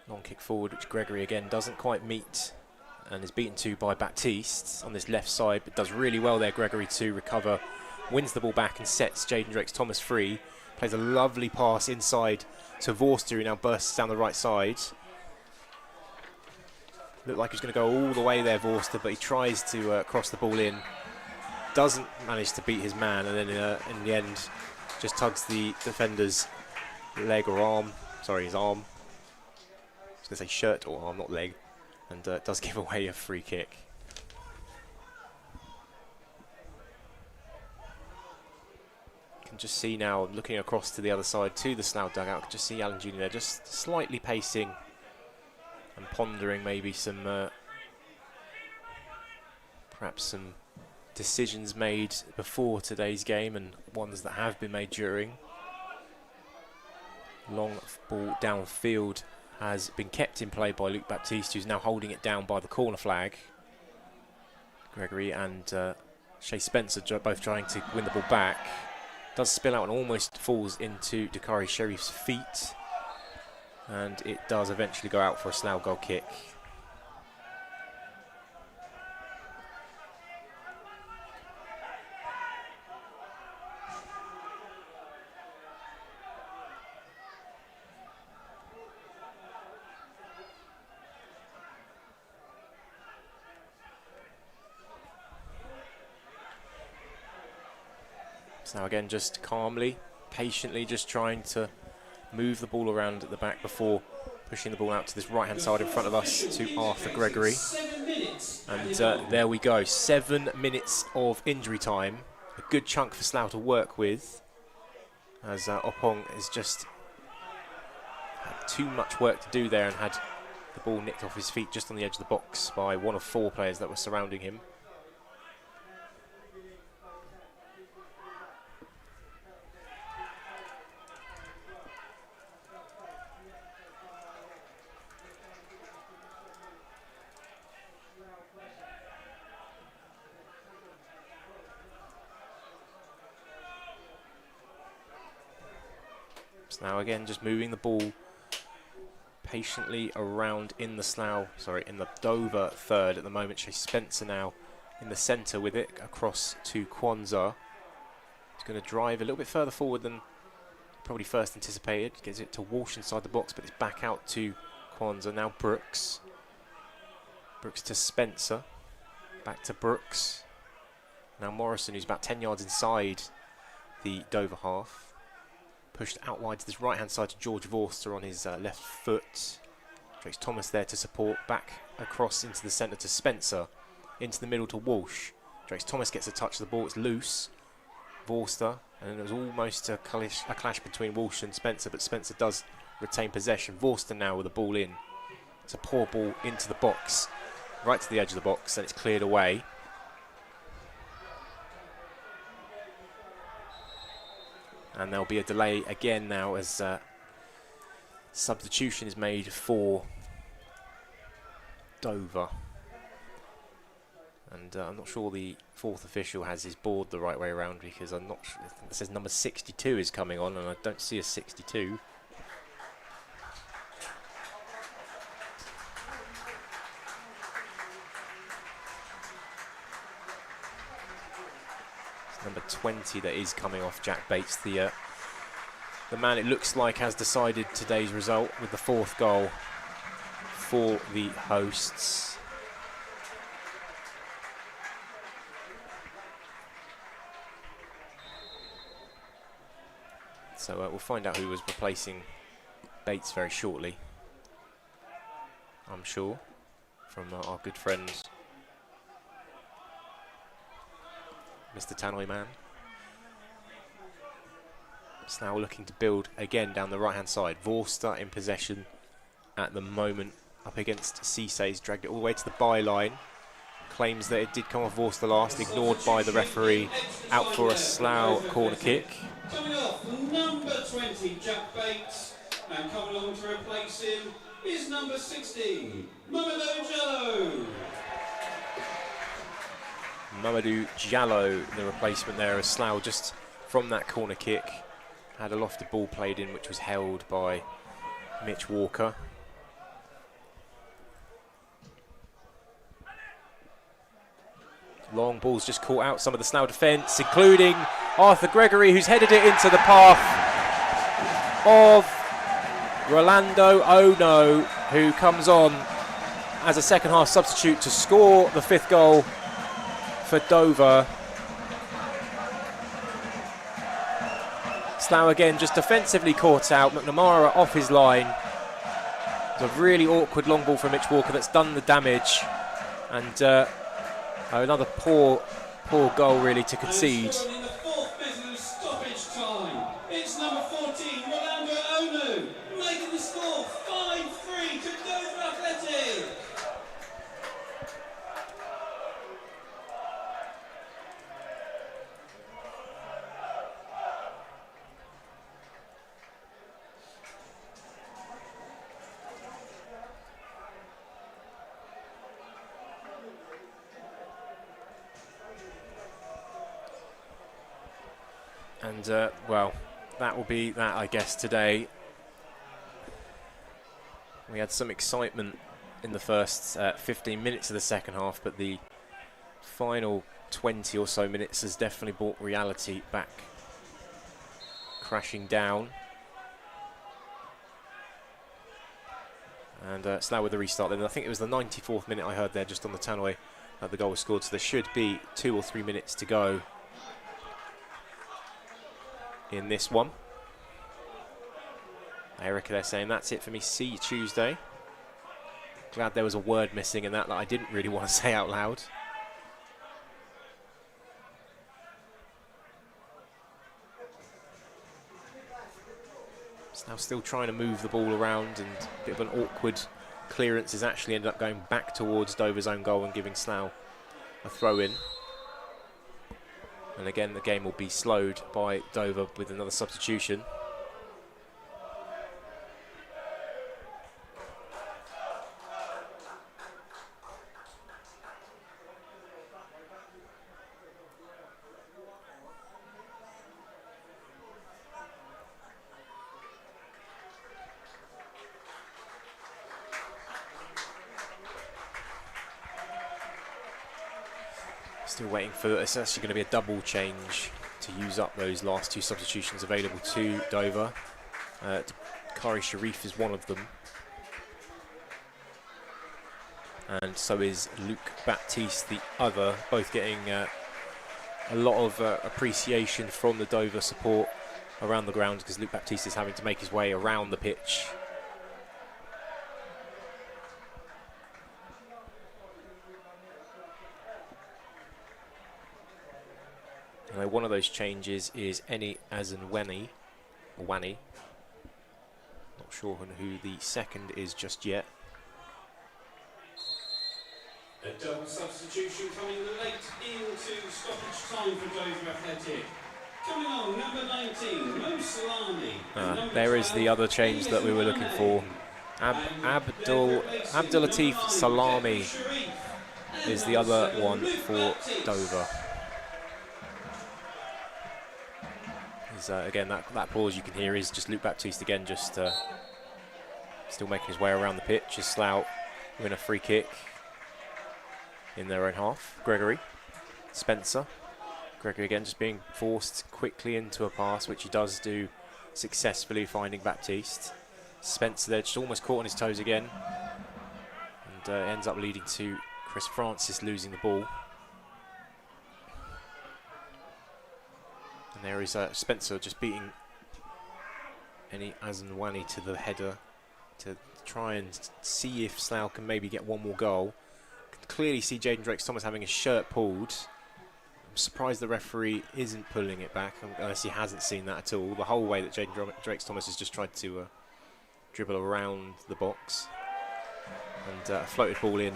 S1: Long kick forward, which Gregory again doesn't quite meet, and is beaten to by Baptiste on this left side, but does really well there, Gregory, to recover, wins the ball back and sets Jaden Drakes Thomas free. Plays a lovely pass inside to Vorster, who now bursts down the right side. Looked like he was going to go all the way there, Vorster, but he tries to cross the ball in. Doesn't manage to beat his man, and then in the end just tugs the defender's leg or arm. Sorry, his arm. I was going to say shirt or arm, not leg. And does give away a free kick. You can just see now, looking across to the other side, to the Slough dugout, can just see Alan Jr. there, just slightly pacing and pondering maybe some, perhaps some decisions made before today's game and ones that have been made during. Long ball downfield has been kept in play by Luke Baptiste, who's now holding it down by the corner flag. Gregory and Shea Spencer both trying to win the ball back. Does spill out and almost falls into Dakari Sharif's feet. And it does eventually go out for a Slough goal kick. Now again, just calmly, patiently, just trying to move the ball around at the back before pushing the ball out to this right-hand side in front of us to Arthur Gregory. And there we go, 7 minutes of injury time. A good chunk for Slough to work with, as Opong has just too much work to do there and had the ball nicked off his feet just on the edge of the box by one of 4 players that were surrounding him. So now again, just moving the ball patiently around in the Dover third at the moment. Chase Spencer now in the centre with it across to Kwanzaa. He's going to drive a little bit further forward than probably first anticipated. Gets it to Walsh inside the box, but it's back out to Kwanzaa. Now Brooks. Brooks to Spencer. Back to Brooks. Now Morrison, who's about 10 yards inside the Dover half. Pushed out wide to this right-hand side to George Vorster on his left foot. Trace Thomas there to support. Back across into the centre to Spencer. Into the middle to Walsh. Trace Thomas gets a touch of the ball. It's loose. Vorster. And then it was almost a clash between Walsh and Spencer, but Spencer does retain possession. Vorster now with the ball in. It's a poor ball into the box. Right to the edge of the box, and it's cleared away. And there'll be a delay again now as substitution is made for Dover. And I'm not sure the 4th official has his board the right way around, because I'm not sure. I think it says number 62 is coming on, and I don't see a 62. Number 20 that is coming off, Jack Bates, the man it looks like has decided today's result with the 4th goal for the hosts. So we'll find out who was replacing Bates very shortly, I'm sure, from our good friend Mr. Tannoy Man. It's now looking to build again down the right-hand side. Vorster in possession at the moment, up against Cissé. Dragged it all the way to the byline. Claims that it did come off Vorster last, ignored by the referee. Out for a Slough corner kick.
S2: Coming off, number 20, Jack Bates. And coming along to replace him is number 16, Mamadou Jallo.
S1: Mamadou Jallo, the replacement there, as Slough just from that corner kick had a lofted ball played in, which was held by Mitch Walker. Long balls just caught out some of the Slough defence, including Arthur Gregory, who's headed it into the path of Rolando Ono, who comes on as a second half substitute to score the 5th goal for Dover. Slough again just defensively caught out. McNamara off his line. It's a really awkward long ball from Mitch Walker that's done the damage, and another poor goal really to concede.
S2: And scoring in the 4th business stoppage time, it's number 14, Rolando Onu, making the score 5-3 to Dover Athletic.
S1: And, well, that will be that, I guess, today. We had some excitement in the first 15 minutes of the second half, but the final 20 or so minutes has definitely brought reality back crashing down. And Slough with the restart then. I think it was the 94th minute I heard there just on the Tannoy that the goal was scored, so there should be 2 or 3 minutes to go in this one. Erica, they're saying that's it for me. See you Tuesday. Glad there was a word missing in that I didn't really want to say out loud. Now still trying to move the ball around, and a bit of an awkward clearance has actually ended up going back towards Dover's own goal and giving Slough a throw in. And again, the game will be slowed by Dover with another substitution. Still waiting for, it's actually going to be a double change to use up those last two substitutions available to Dover. Kari Sharif is one of them. And so is Luke Baptiste, the other, both getting a lot of appreciation from the Dover support around the ground, because Luke Baptiste is having to make his way around the pitch. One of those changes is Eni Azenwani, or Wani. Not sure who the second is just yet.
S2: A double substitution coming late into stoppage time for Dover Athletic. Coming on, number 19, Mo Salami.
S1: There is the other change that we were looking for. Abdulatif Salami is the other one for Dover. Again, that pause you can hear is just Luke Baptiste again, just still making his way around the pitch as Slough win a free kick in their own half. Gregory, Spencer. Gregory again just being forced quickly into a pass, which he does do successfully, finding Baptiste. Spencer there just almost caught on his toes again, and ends up leading to Chris Francis losing the ball. And there is Spencer just beating Eni Azenwani to the header to try and see if Slough can maybe get one more goal. Can clearly see Jaden Drakes-Thomas having his shirt pulled. I'm surprised the referee isn't pulling it back, unless he hasn't seen that at all. The whole way that Jaden Drakes-Thomas has just tried to dribble around the box. And a floated ball in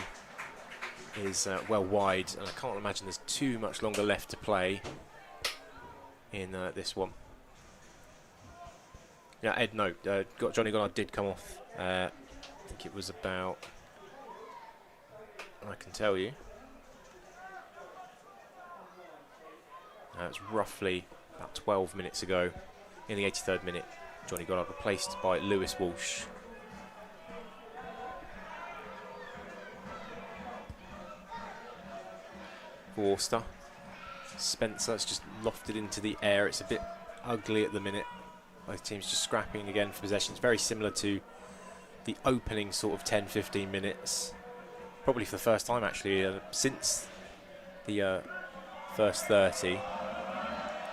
S1: is well wide, and I can't imagine there's too much longer left to play in this one. Yeah, Ed, no, Johnny Goddard did come off. I think it was about, I can tell you, it's roughly about 12 minutes ago, in the 83rd minute. Johnny Goddard replaced by Lewis Walsh. Forster. Spencer, it's just lofted into the air. It's a bit ugly at the minute. Both teams just scrapping again for possession. It's very similar to the opening sort of 10-15 minutes. Probably for the first time actually since the first 30.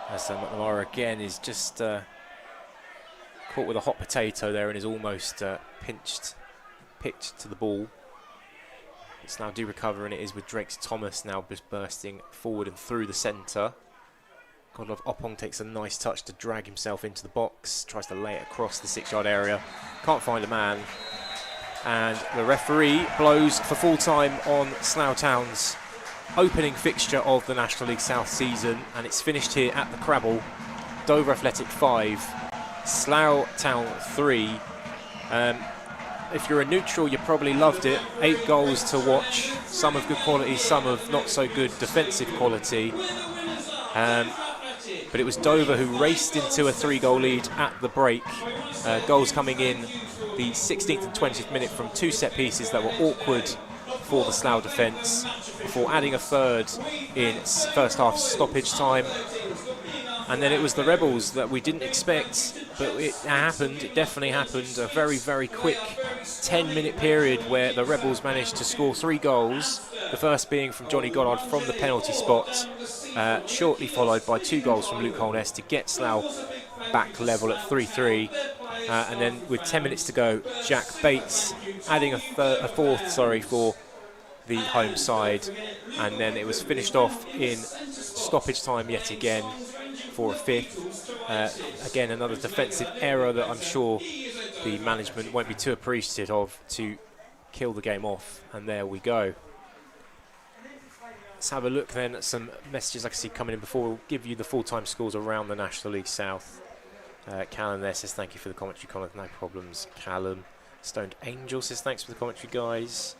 S1: As McNamara again is just caught with a hot potato there and is almost pitched to the ball. It's now do recover, and it is with Drakes-Thomas now just bursting forward and through the centre. Godlove Oppong takes a nice touch to drag himself into the box, tries to lay it across the 6-yard area, can't find a man, and the referee blows for full time on Slough Town's opening fixture of the National League South season, and it's finished here at the Crabble. Dover Athletic 5, Slough Town 3. If you're a neutral, you probably loved it. 8 goals to watch, some of good quality, some of not so good defensive quality. But it was Dover who raced into a 3-goal lead at the break. Goals coming in the 16th and 20th minute from 2 set pieces that were awkward for the Slough defence, before adding a third in first half stoppage time. And then it was the Rebels that we didn't expect, but it happened, it definitely happened. A very, very quick 10-minute period where the Rebels managed to score 3 goals, the first being from Johnny Goddard from the penalty spot, shortly followed by 2 goals from Luke Holness to get Slough back level at 3-3. And then with 10 minutes to go, Jack Bates adding a fourth for the home side, and then it was finished off in stoppage time yet again for a fifth. Again, another defensive error that I'm sure the management won't be too appreciative of to kill the game off. And there we go. Let's have a look then at some messages I can see coming in before we'll give you the full-time scores around the National League South. Callum there says thank you for the commentary, Colin. No problems, Callum. Stoned Angel says thanks for the commentary, guys.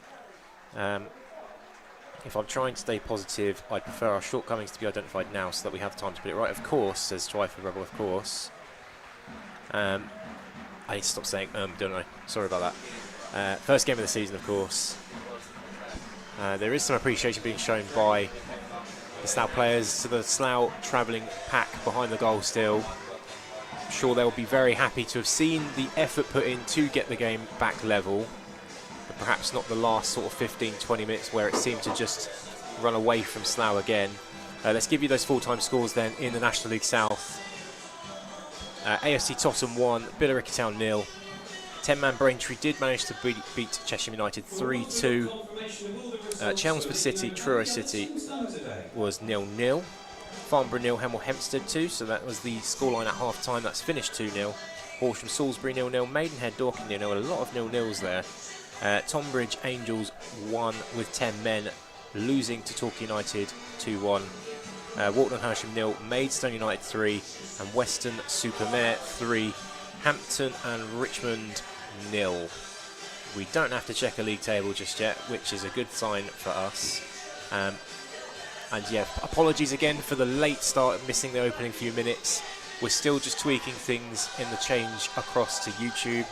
S1: If I'm trying to stay positive, I'd prefer our shortcomings to be identified now so that we have time to put it right. Of course, says Twyford Rebel, of course. I need to stop saying don't I? Sorry about that. First game of the season, of course. There is some appreciation being shown by the Slough players to the Slough travelling pack behind the goal still. I'm sure they'll be very happy to have seen the effort put in to get the game back level. But perhaps not the last sort of 15-20 minutes where it seemed to just run away from Slough again. Let's give you those full-time scores then in the National League South. AFC Tottenham 1, Billericay Town 0. 10-man Braintree did manage to beat Cheshire United 3-2. Chelmsford City, Truro City was 0-0. Farnborough 0, Hemel Hempstead 2, so that was the scoreline at half-time. That's finished 2-0. Horsham Salisbury 0-0, Maidenhead Dorking 0-0, a lot of 0-0s there. Tonbridge Angels 1 with 10 men, losing to Torquay United 2-1. Walton Hersham 0, Maidstone United 3, and Weston Supermare 3. Hampton and Richmond 0. We don't have to check a league table just yet, which is a good sign for us. And yeah, apologies again for the late start, missing the opening few minutes. We're still just tweaking things in the change across to YouTube.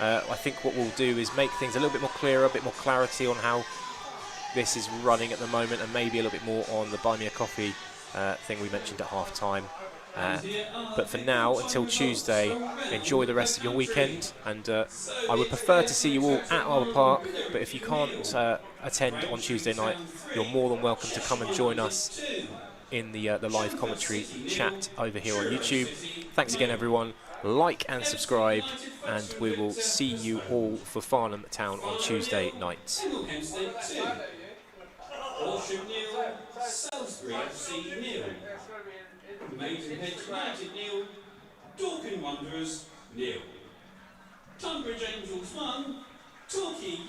S1: I think what we'll do is make things a little bit more clearer, a bit more clarity on how this is running at the moment, and maybe a little bit more on the Buy Me a Coffee thing we mentioned at half time. But for now, until Tuesday, enjoy the rest of your weekend, and I would prefer to see you all at Arbor Park, but if you can't attend on Tuesday night, you're more than welcome to come and join us in the live commentary chat over here on YouTube. Thanks again, everyone. Like and subscribe, and we will see you all for Farnham Town on Tuesday night.
S2: Horsham 0, Salisbury FC 0. Maidenhead United 0, Dorking Wanderers 0. Tonbridge Angels 1, Torquay United